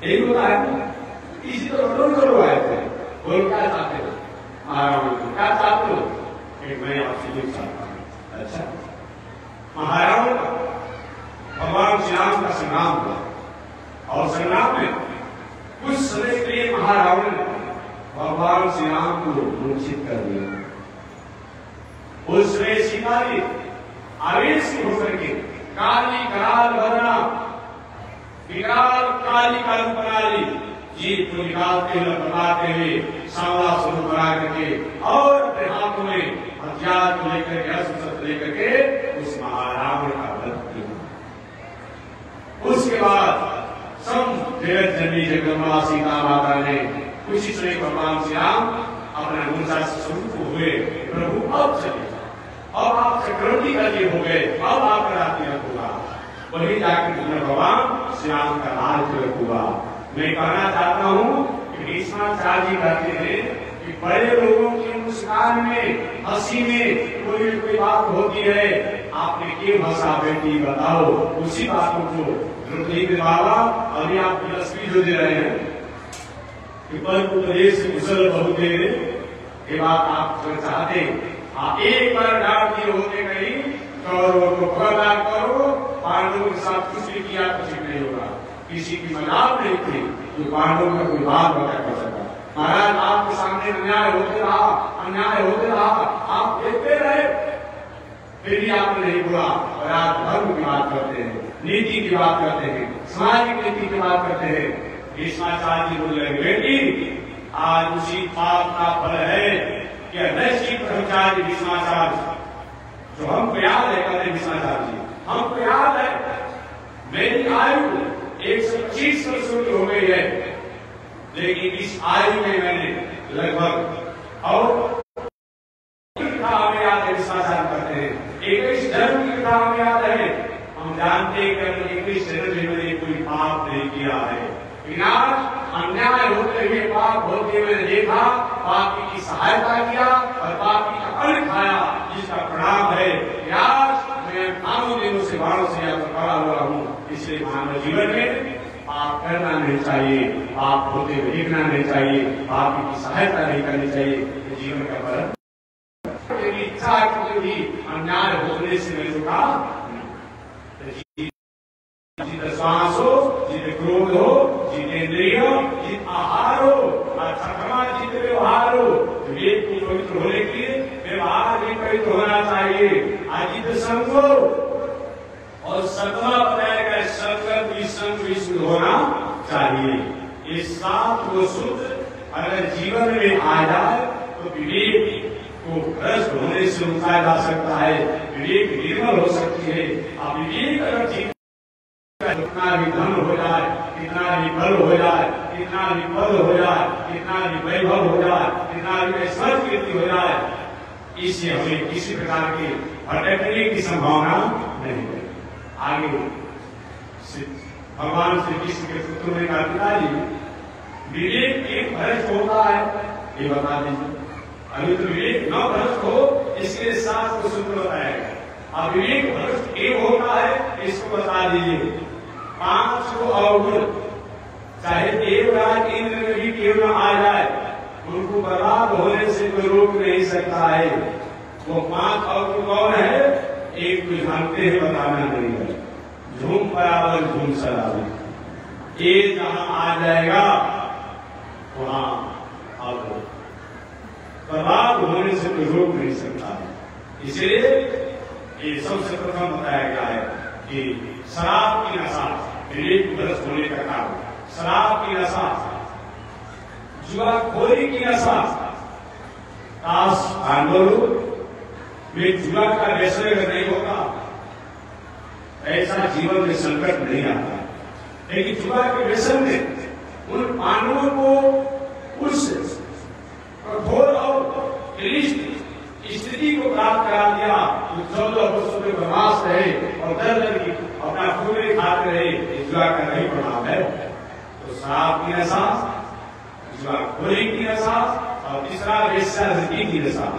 यही होता है, इसी तरह लोग आए थे। बोल क्या चाहते थे? महारावण क्या चाहते हो? एक मैं आपसे लिख चाहता हूँ। अच्छा, महारावण भगवान श्री राम का संग्राम हुआ, और संग्राम में कुछ समय के लिए महारावण ने भगवान श्री राम को मूर्छित कर दिया। उस समय सीता जी आवेश में होकर के काली कराल वरना विकराल काली का रूप बना ली, जीत को निकालते हुए बताते हुए सांवला स्वरूप बना करके और अपने हाथों में हथियार को लेकर के, अस्त्र शस्त्र लेकर के उस महारावण का वध किया। उसके बाद सब जगत जननी जगदम्बा सीता माता ने उसी से भगवान श्री राम अपने ऊर्जा स्वरूप हुए, प्रभु अब चले, अब आप चक्रवर्ती का ये हो गए, अब आपका राज्य होगा। वही जाकर भगवान श्री राम का राज्य हुआ। मैं कहना चाहता हूँ कि भीष्माचार्य जी कहते हैं कि बड़े लोगों की मुस्कान में, हंसी में कोई बात होती है, आपने क्यों हंसा बेटी बताओ? उसी बातों को द्रौपदी बाबा अभी आप तस्वीर जो दे रहे हैं कि पर प्रदेश कुशल बहुत देर, ये बात आप चाहते एक बार डांट दिए होते कहीं कौरवों को खबरदार करो, पांडवों के साथ कुछ भी किया कुछ नहीं होगा, किसी की मजाक नहीं थी तो पांडवों का कोई बात बता कर सका। महाराज आपके सामने अन्याय होते रहा, आप देखते रहे, फिर भी आपने नहीं बोला। और आज धर्म की बात करते हैं, नीति की बात करते हैं, सामाजिक नीति की बात करते हैं। भीष्माचार्य जी बोल रहे बेटी, आज उसी पाप का फल है कि नैष्ठिक ब्रह्मचार्य भीष्माचार्य, जो हमको याद है, कहते भीष्माचार्य जी, हमको याद है मेरी आयु 125 वर्ष की हो गई है, लेकिन इस आयु में मैंने लगभग और हमें याद है, विश्वाचार करते हैं 21 जन्म की कथा हमें याद है। हम जानते हैं कि हमने 21 जन्म में मैंने कोई पाप नहीं किया है, लेकिन आज अन्याय होते हुए, पाप होते हुए देखा, पापी की सहायता किया और पापी का अन्न खाया, जिसका परिणाम है कि आज मैं कानों दिनों से बाणों से यहाँ पड़ा हुआ हूँ। इसलिए मानव जीवन में पाप करना नहीं चाहिए, पाप होते हुए देखना नहीं चाहिए, पापी की सहायता नहीं करनी चाहिए। जीवन का फल तेरी इच्छा भी अन्याय होने से नहीं रुका। जित श्वास हो, जित क्रोध हो, जित इंद्रिय, जित आहार हो, अच्छा जित व्यवहार हो, विवेक को पवित्र होने के लिए व्यवहार भी पवित्र होना चाहिए। अजित संग हो और सतमा बनाया गया संकल्प भी संग भी शुद्ध होना चाहिए। ये सात वो शुद्ध अगर जीवन में आ जाए तो विवेक को भ्रष्ट होने से रोका जा सकता है, विवेक निर्मल हो सकती है। अब विवेक अगर जीवन कितना भी धन हो जाए, कितना भी बल हो जाए, कितना भी पद हो जाए, कितना भी वैभव हो जाए, कितना भी ऐश्वर्य कीर्ति हो जाए, इससे हमें किसी प्रकार की भटकने की संभावना नहीं है। आगे भगवान श्री कृष्ण के पुत्र ने कहा, पिताजी विवेक एक भ्रष्ट होता है, ये बता दीजिए। अभी तो विवेक न भ्रष्ट हो, इसके साथ को सूत्र बताएगा। अब विवेक भ्रष्ट एक होता है, इसको बता दीजिए। 5 अवगुण चाहे देवराज इंद्र में भी क्यों न आ जाए, उनको बर्बाद होने से कोई रोक नहीं सकता है। वो 5 अवगुण कौन है? एक तो जानते हैं, बताना नहीं है। झूम बराबर झूम सराबर, ये जहां आ जाएगा वहां अब बर्बाद होने से कोई रोक नहीं सकता है। इसलिए ये सबसे प्रथम बताया गया है कि शराब की नशा विवेक भ्रष्ट होने का कारण, शराब की नशा, जुआखोरी की नशा, ताश पांडवों में जुआ का व्यसन नहीं होता, ऐसा जीवन में संकट नहीं आता। लेकिन जुआ के व्यसन में उन पांडवों को उस कठोर और स्थिति को प्राप्त करा दिया, जो 14 वर्षों में वनवास रहे और दर की अपना पूरे खाते रहे। जुआ का नहीं प्रभाव है। तो शराब की नशा, जुआखोरी की नशा और तीसरा वेश्यावृत्ति की नशा,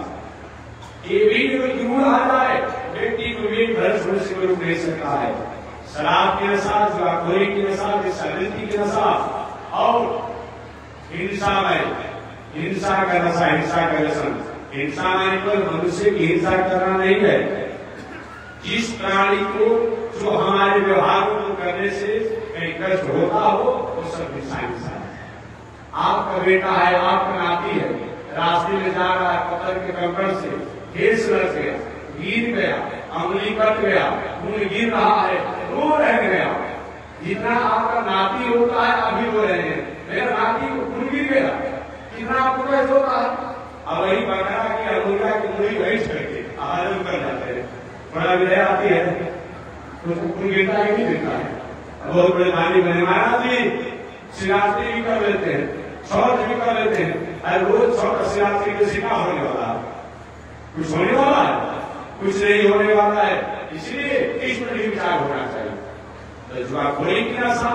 ये भी जुनून आ जाए व्यक्ति को भी भ्रष्ट होने से रोक नहीं सकता है। शराब की नशा, जुआखोरी की नशा, वेश्यावृत्ति की नशा और हिंसा में, हिंसा का नशा, हिंसा का व्यसन। हिंसा में केवल मनुष्य की हिंसा करना नहीं है, जिस प्राणी को जो हमारे व्यवहारों को करने से कहीं कष्ट होता हो वो सब हिंसा है। आपका बेटा है, आपका नाती है, रास्ते में जा रहा है, पत्थर के कंकड़ से ठेस लग गया, गिर गया, अंगुली कट गया, खून गिर रहा है, रो रह गया। जितना आपका नाती होता है अभी रो रहे हैं, मेरा नाती को खून गिर गया, कितना आपको कष्ट होता है। अब वही बकरा की अमूल्य की मुड़ी वही करके आराम कर जाते हैं, बड़ा विजय आती है तो खून गिरता है नहीं गिरता है। बहुत बड़े मानी बने महाराज जी शिवरात्रि भी कर लेते हैं, छठ भी कर लेते हैं। अरे रोज छठ शिवरात्रि के सिक्का होने वाला है, कुछ होने वाला है, कुछ नहीं होने वाला है। इसलिए इस पर विचार होना चाहिए। तो जुआखोरी की नशा,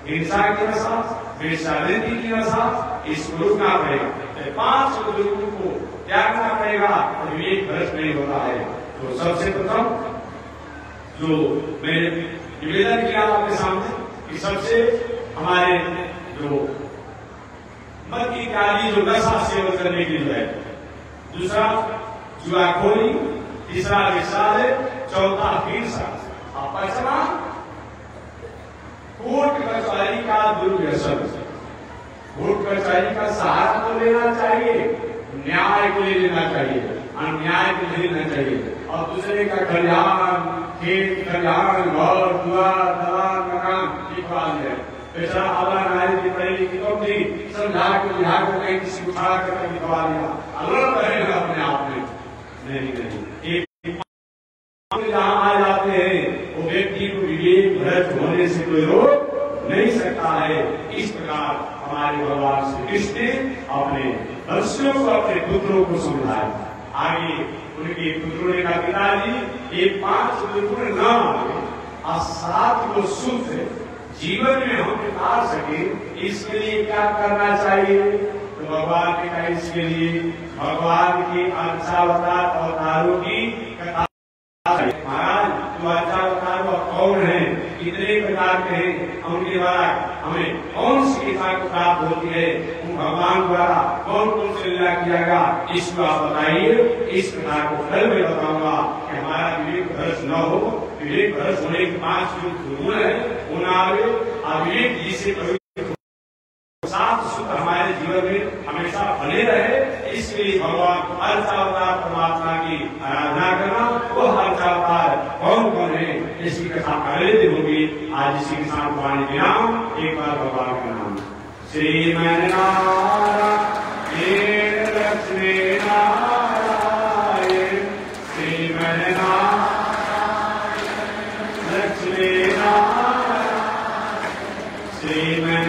हिंसा की नशा, वेश्यावृत्ति की नशा, इसको रोकना पड़ेगा। 5 लोगों को त्यागना पड़ेगा और विवेक भ्रष्ट नहीं होता है। तो सबसे प्रथम जो मैंने निवेदन किया आपके सामने कि सबसे हमारे जो मद इत्यादि जो नशा सेवन करने की जो है, दूसरा जुआखोरी, तीसरा वेश्यालय, चौथा हिंसा और पांचवा कोर्ट कचहरी का दुर्व्यसन। कोर्ट कचहरी का सहारा तो लेना चाहिए, न्याय के लिए लेना चाहिए, अन्याय के लिए लेना चाहिए। और दूसरे का कल्याण, खेत खलिहान, घर द्वार दलान मकान लिखवा है। बेचारा अल्लाह नारी की पढ़ी लिखी तो थी, समझा के बुझा के कहीं किसी उठा कर लिखवा लिया, अल्लाह करेगा अपने आप में। नहीं जहाँ आ जाते हैं वो व्यक्ति को विवेक भ्रष्ट होने से कोई रोक नहीं सकता है। इस प्रकार हमारे भगवान श्री कृष्ण ने अपने दर्शनों को, अपने पुत्रों को समझाया। आगे उनके पुत्रों ने कहा, पिताजी ये 5 पुत्र न और 7 को शुद्ध जीवन में हम बिता सके, इसके लिए क्या करना चाहिए? तो भगवान ने कहा, इसके लिए भगवान की अंशावतार अवतारों की कथा। महाराज जो अंशावतार कौन है, कितने प्रकार के हैं, उनके द्वारा हमें कौन सी कृपा को प्राप्त होती है, उन भगवान द्वारा कौन कौन से लीला किया गया, इसको आप बताइए। इस प्रकार को कल मैं बताऊंगा कि हमारा विवेक भ्रष्ट न हो। विवेक भ्रष्ट होने के 5 जो गुण है अविवेक जिसे सात सूत्र हमारे जीवन में हमेशा बने रहे, इसलिए भगवान अर्चावतार परमात्मा की आराधना करना। वो अर्चावतार कौन कौन है इसकी कथा पहले दिन होगी। आज इसी के साथ वाणी के नाम एक बार भगवान का नाम श्रीमन नारायण लक्ष्मी नारायण श्रीमन नारायण लक्ष्मी नारायण श्रीमन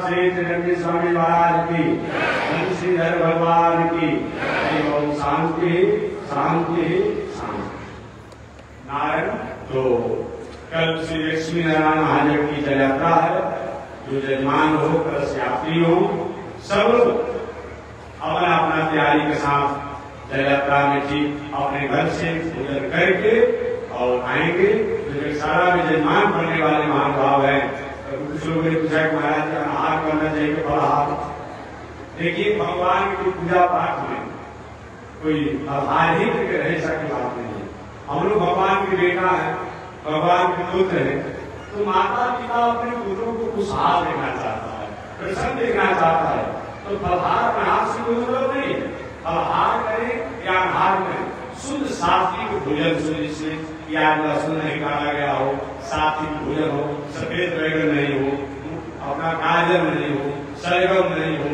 श्री स्वामी महाराज की, श्रीधर भगवान की शांति शांति शांति। नारायण तो कल श्री लक्ष्मी नारायण महादेव की जल यात्रा है। जो जजमान हो, कलश यात्री हो, सब अपना अपना तैयारी के साथ जल यात्रा में ठीक अपने घर से गुजर करके और आएंगे। जो सारा में जजमान बनने वाले महानुभाव है, कुछ लोगों ने पूछा कि महाराज का आहार करना चाहिए फलाहार। देखिए भगवान की पूजा पाठ में कोई आहार ही रह सके बात नहीं है। हम लोग भगवान के बेटा है, भगवान के पुत्र है, तो माता पिता अपने पुत्रों को खुशहाल देखना चाहता है, प्रसन्न देखना चाहता है। तो फलाहार प्रहार से कोई मतलब नहीं है। फलाहार करें या आहार करें, शुद्ध सात्विक भोजन शुद्ध, जिसमें प्याज लहसुन नहीं डाला गया हो, सात्विक भोजन हो, सफेद बैगन नहीं हो, अपना गाजर नहीं हो, शलगम नहीं हो,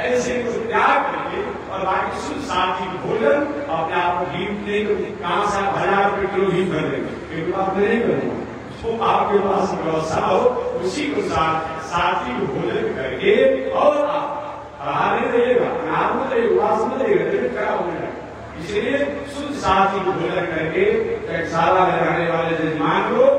ऐसे कुछ त्याग करके और बाकी शुद्ध सात्विक भोजन अपने आप को घी नहीं, कहाँ से 1000 रुपये किलो घी कर देंगे, क्योंकि आप नहीं करेंगे। तो आपके पास व्यवस्था हो उसी के साथ सात्विक भोजन करके और आप आहार नहीं देगा, अनार में देगा, उपास में देगा, क्या हो जाएगा। इसलिए शुद्ध सात्विक भोजन करके यज्ञशाला में रहने वाले जजमान लोग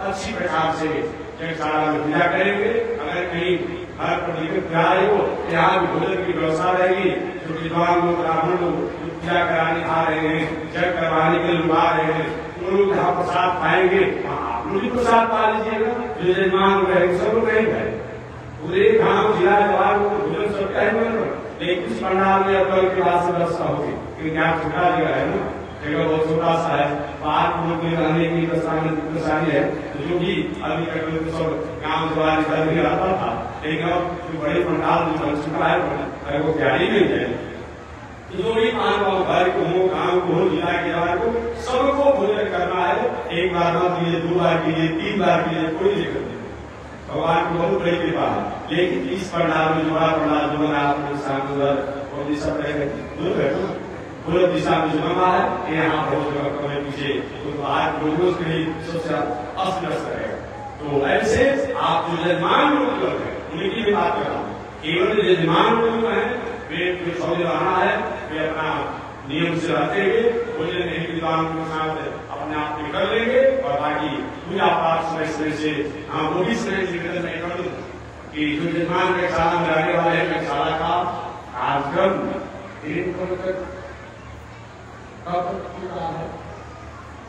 अच्छी प्रकार से यज्ञशाला में पूजा करेंगे। अगर कहीं घर पर दिक्कत आ रही हो, यहाँ भी भोजन की व्यवस्था रहेगी। जो विद्वान लोग, ब्राह्मण लोग पूजा कराने आ रहे हैं, जग करवाने के लोग आ रहे हैं, वो लोग जहाँ प्रसाद पाएंगे आप लोग भी प्रसाद पा लीजिएगा। जो जजमान रहेंगे सब लोग रहेंगे, पूरे गाँव जिला जवान भोजन सब कहेंगे। लेकिन कुछ पंडाल में अप्रैल के बाद से व्यवस्था होगी, क्योंकि यहाँ छोटा जगह है ना, जगह बहुत छोटा सा है, बाहर लोग रहने की परेशानी है। तो जो भी अभी तक सब गाँव जवान इधर भी रहता था, लेकिन अब जो बड़े पंडाल जो बन चुका है वो तैयारी नहीं है। जो भी मानव घर को हो, गाँव को हो, जिला के जवान को, सबको भोजन करना है। एक बार मत कीजिए, 2 बार कीजिए, 3 बार कीजिए, कोई दिक्कत नहीं। भगवान की बहुत बड़ी कृपा है। लेकिन इस पंडाल में जो बड़ा पंडाल जो बना और सब पूर्व दिशा में जो बना है, यहाँ बहुत जगह पीछे तो बाहर लोगों के लिए सबसे अस्त व्यस्त रहेगा। तो ऐसे आप जो जजमान लोग हैं उनकी भी बात कर रहा हूँ। केवल जजमान लोग हैं वे समझ रहा है, वे अपना नियम से रहते हुए भोजन एक विद्वान के साथ अपने आप में कर लेंगे। और बाकी पूजा पाठ समय से वो भी समय निवेदन नहीं कर दूँ कि जो जजमान यज्ञशाला में रहने वाले हैं, यज्ञशाला का कार्यक्रम 3 बजे तक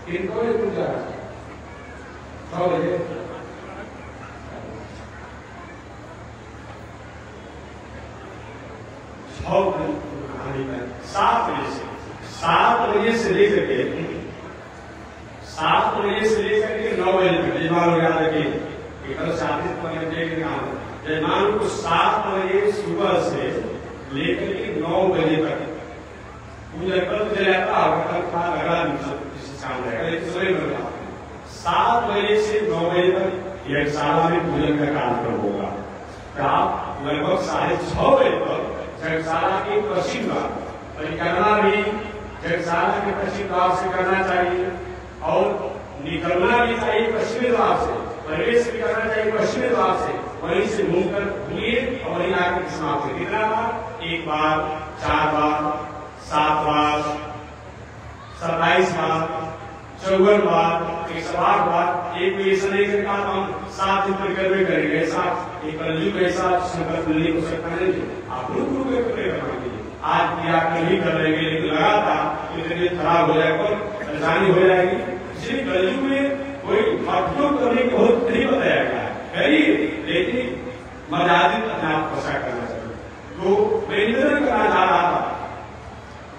इनको पूजा 6 बजे 7 बजे से लेकर के 9 बजे तक जजमान याद रखिए। शादी जजमान को 7 बजे सुबह से लेकर के 9 बजे तक पूजा कर चला जाता है। अगला दिन शाम रहेगा, 7 बजे से 9 बजे तक यज्ञशाला में पूजन का कार्यक्रम होगा। लगभग 6:30 बजे तक यज्ञशाला के पश्चिम द्वार परिक्रमा भी यज्ञशाला के पश्चिम द्वार से करना चाहिए और निकलना भी चाहिए पश्चिमी द्वार से, प्रवेश भी करना चाहिए पश्चिमी द्वार से। वहीं से घूमकर घूमिए और वहीं आकर समाप्त। कितना बार? 1 बार, 4 बार, 7 बार, 27 बार, 54 बार, 108 बार। एक भी ऐसा नहीं करता हम 7 दिन परिक्रमा करेंगे, ऐसा एक कलयुग ऐसा संकल्प नहीं हो सकता नहीं। आप रुक रुक कर करेंगे, आज किया कल ही कर लेंगे, लेकिन लगातार तबीयत खराब हो जाएगा, परेशानी हो जाएगी। इसलिए कलयुग में कोई मजबूत करने की बहुत नहीं बताया गया है, करिए लेकिन मर्यादित अपने आप को करना चाहिए। तो मैं निवेदन करना चाह रहा था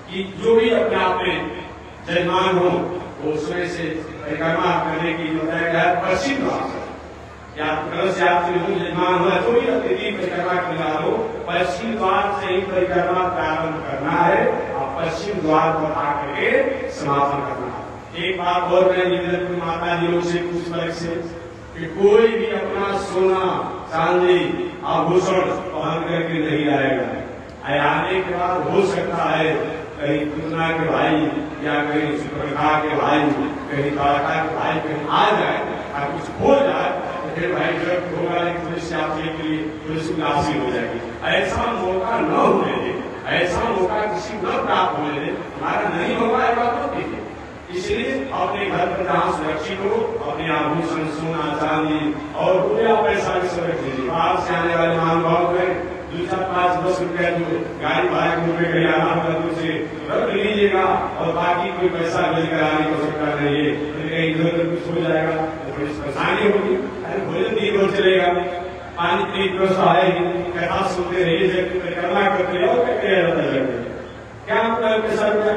कि जो भी अपने आप में जजमान हो वो उसमें से परिक्रमा करने की बताया गया है पश्चिम द्वार से। या कलश यात्री जजमान हो तो भी अतिथि परिक्रमा करना हो, पश्चिम द्वार से ही परिक्रमा प्रारंभ करना है और पश्चिम द्वार पर आकर के समापन करना है। एक बात और मैं निवेदन माता जी लोग से कुछ वर्ग से कि कोई भी अपना सोना चांदी आभूषण पहन करके नहीं आएगा। आने के बाद हो सकता है कहीं कृष्णा के भाई या कहीं सुप्रखा के भाई, कहीं द्वारका के भाई कहीं आ जाए और कुछ हो जाए तो फिर भाई जब होगा पुलिस आपके के लिए पुलिस उदासी हो जाएगी। ऐसा मौका न होने दे, ऐसा मौका किसी न प्राप्त होने दे। हमारा नहीं होगा एक बात होती है, इसलिए अपने घर पर जहाँ सुरक्षित हो अपने आभूषण सोना चांदी और रुपया पैसा भी सुरक्षित लीजिए। बाहर से आने वाले महानुभाव में 2, 4, 5, 10 रुपया जो गाड़ी भाड़ा के रूपये कहीं आना होगा तो उसे रख लीजिएगा और बाकी कोई पैसा लेकर आने की आवश्यकता नहीं है। कहीं इधर उधर कुछ हो जाएगा तो बड़ी परेशानी होगी। अरे भोजन दिन भर चलेगा, पानी की व्यवस्था आएगी, कथा सुनते रहिए, परिक्रमा करते रहिए और क्या मतलब पैसा रुपया।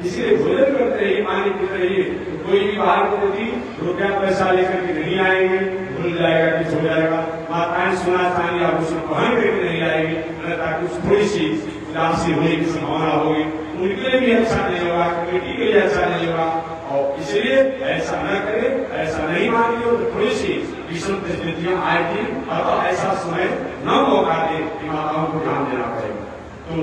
इसीलिए भोजन करते रहिए, पानी पीते रहिए। तो कोई भी बाहर व्यक्ति रुपया पैसा लेकर के नहीं आएंगे, भूल जाएगा, कुछ हो जाएगा। माताएं सोना चांदी आभूषण पहन करके नहीं आएगी, ताकि थोड़ी सी उदासी होने की संभावना होगी। उनके लिए भी अच्छा नहीं होगा, कमेटी के लिए अच्छा नहीं होगा। और इसलिए ऐसा न करें, ऐसा नहीं मानिए तो थोड़ी सी विषम परिस्थितियां आएगी और ऐसा समय न मौका दे कि माताओं को ध्यान देना पड़ेगा। तो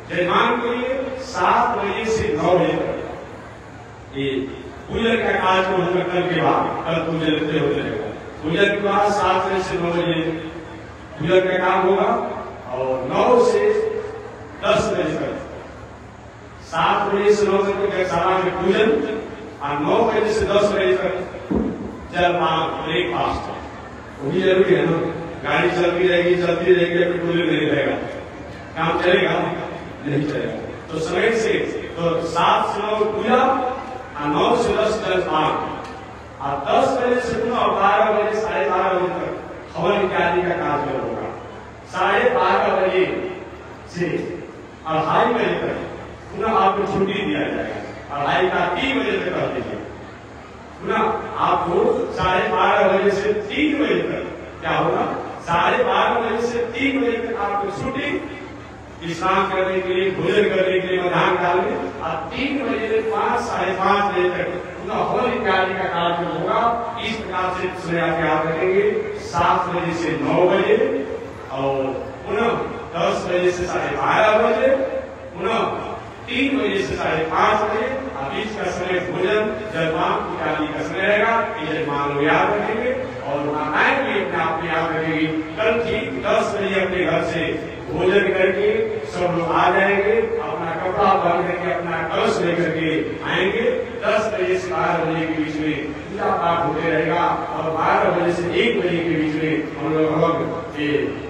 जजमान के लिए 7 बजे से 9 बजे तक ये पूजन का कार्यक्रम होगा। कल के बाद कल पूजन होते रहेगा। पूजन के बाद 7 बजे से 9 बजे पूजन का काम होगा और 9 से 10 बजे तक, 7 बजे से 9 बजे तक यज्ञशाला में पूजन और 9 बजे से 10 बजे तक जलपान ब्रेकफास्ट। वो भी जरूरी है ना, गाड़ी चलती रहेगी चलती रहेगी, अभी पूजन नहीं रहेगा, काम चलेगा नहीं चलेगा। तो समय से तो 7 से 9 पूजा और 9 से 10 जलपान और 10 बजे से 12 बजे 12:30 बजे तक हवन इत्यादि का कार्यक्रम होगा। 12:30 बजे से 2:30 बजे तक पुनः आपको छुट्टी दिया जाएगा। 2:30 का 3 बजे तक कर दीजिए। पुनः आपको 12:30 बजे से 3 बजे तक क्या होगा? 12:30 बजे से 3 बजे तक आपको छुट्टी, विश्राम करने के लिए, भोजन करने के लिए मध्याह्न काल में। और 3 बजे से 5, 5:30 बजे तक पुनः हवन इत्यादि का कार्यक्रम होगा। इस प्रकार से समय आप याद रखेंगे। 7 बजे से 9 बजे और पुनः 10 बजे से 12:30 बजे, पुनः 3 बजे से 5:30 बजे। बीच का समय भोजन जलपान इत्यादि का समय रहेगा। ये जजमान लोग याद रखेंगे और माताएं भी अपने आप में याद रखेंगी। कल ठीक 10 बजे अपने घर से भोजन करके सब लोग आ जाएंगे, अपना कपड़ा पहन करके अपना कलश लेकर के आएंगे। 10 बजे से 12 बजे के बीच में पूजा पाठ होते रहेगा और 12 बजे से 1 बजे के बीच में हम लोग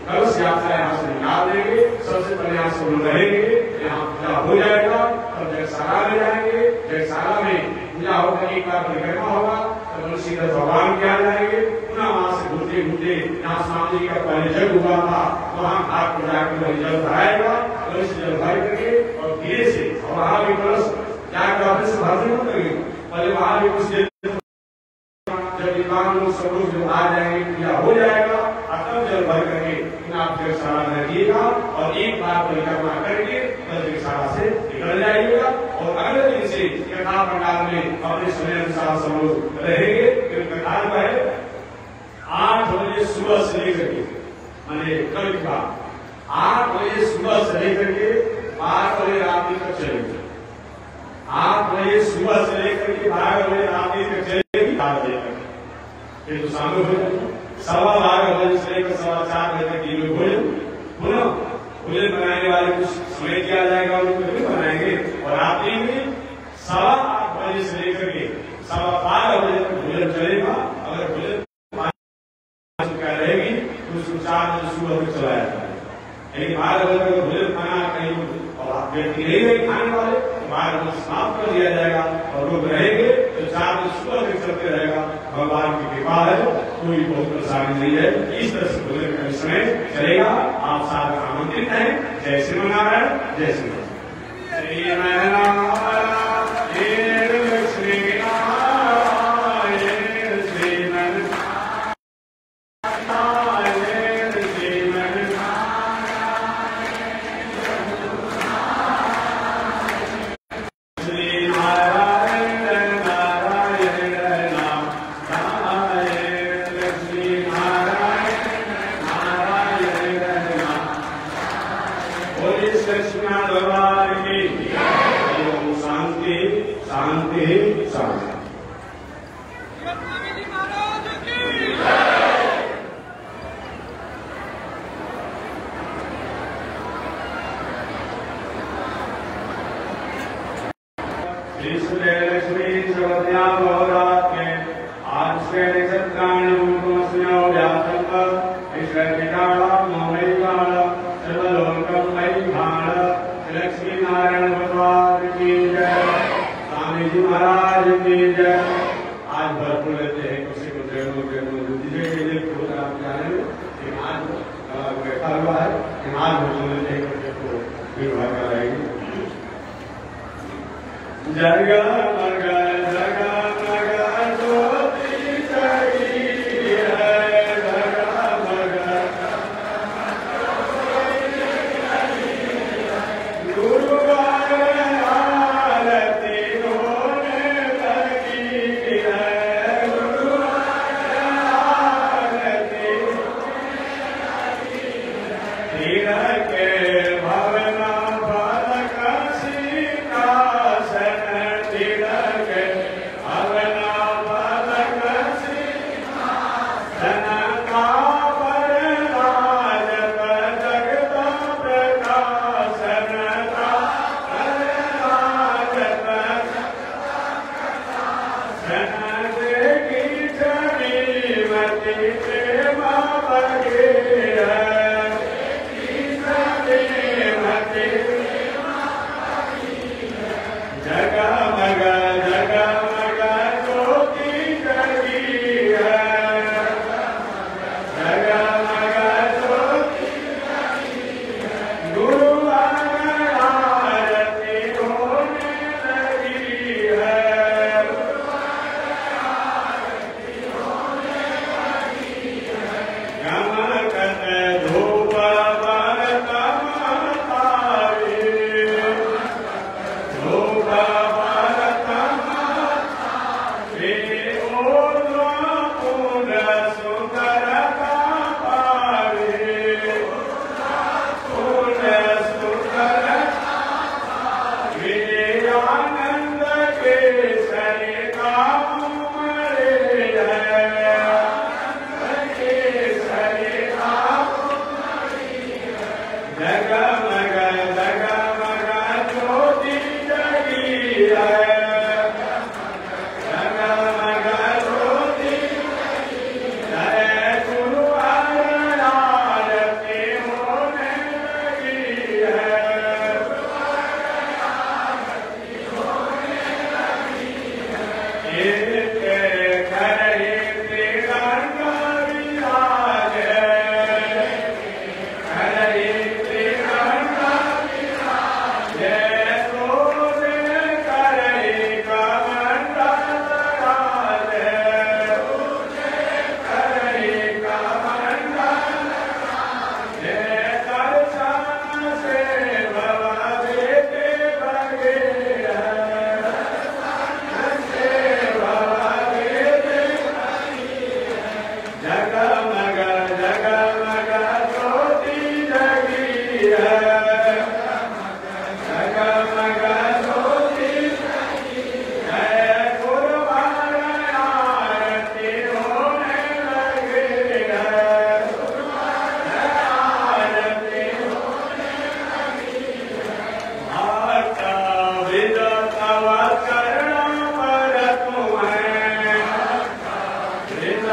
कलश यात्रा यहाँ से निकाल देंगे। सबसे पहले यहाँ से लोग रहेंगे, यहाँ पूजा हो जाएगा, तब यज्ञशाला में जाएंगे। यज्ञशाला में पूजा होकर एक बार परिक्रमा होगा, तब सीधा भगवान के आ जाएंगे। पुनः वहां से घूमते घूमते यहाँ स्वामी का पहले जग हुआ था वहां घाट पर जाकर जल भराएगा। कलश जल भर करके और धीरे से और वहां भी कलश जाकर वापस भरने करेंगे। पहले वहां भी कुछ देर जब मुसलमान लोग सब लोग जो आ जाएंगे पूजा हो जाएगा और तब जल भर करके आप सारा रखिएगा और एक बार परिक्रमा करके सारा से निकल जाइएगा और अगले दिन से कथा पंडाल में अपने समय अनुसार सब लोग रहेंगे। कथा जो है 8 बजे सुबह से लेकर के माने कल की बात 8 बजे सुबह से लेकर के 12 बजे रात्रि तक चलेगी। 8 बजे सुबह से लेकर के 12 बजे रात्रि तक चलेगी। 4 बजे तक ये तो शामिल हो जाएगा। 12:15 बजे से लेकर 4:15 बजे तक ये भोजन बनाने वाले कुछ समय किया जाएगा उनको भी बनाएंगे और रात्रि में 8:15 बजे से लेकर के 12:15 बजे तक भोजन चलेगा। अगर भोजन रहेगी तो उसको 4 बजे सुबह तक चलाया जाएगा। लेकिन 12 बजे तक भोजन खाना कहीं और आप व्यक्ति नहीं रहे खाने वाले तो 12 बजे समाप्त कर दिया जाएगा और लोग रहेंगे तो 4 बजे सुबह तक चलते रहेगा। भगवान की कृपा है, कोई बहुत परेशानी नहीं है। इस तरह से भोजन का समय चलेगा। आप साथ आमंत्रित हैं। जय श्री नारायण, जय श्री जगमग जगमग ज्योति जगी है, जगमग ज्योति जगी है, गुरुवार आरती होने लगी है, आरती होने लगी है। माता विद तव करुणा पर तुम्हें, विद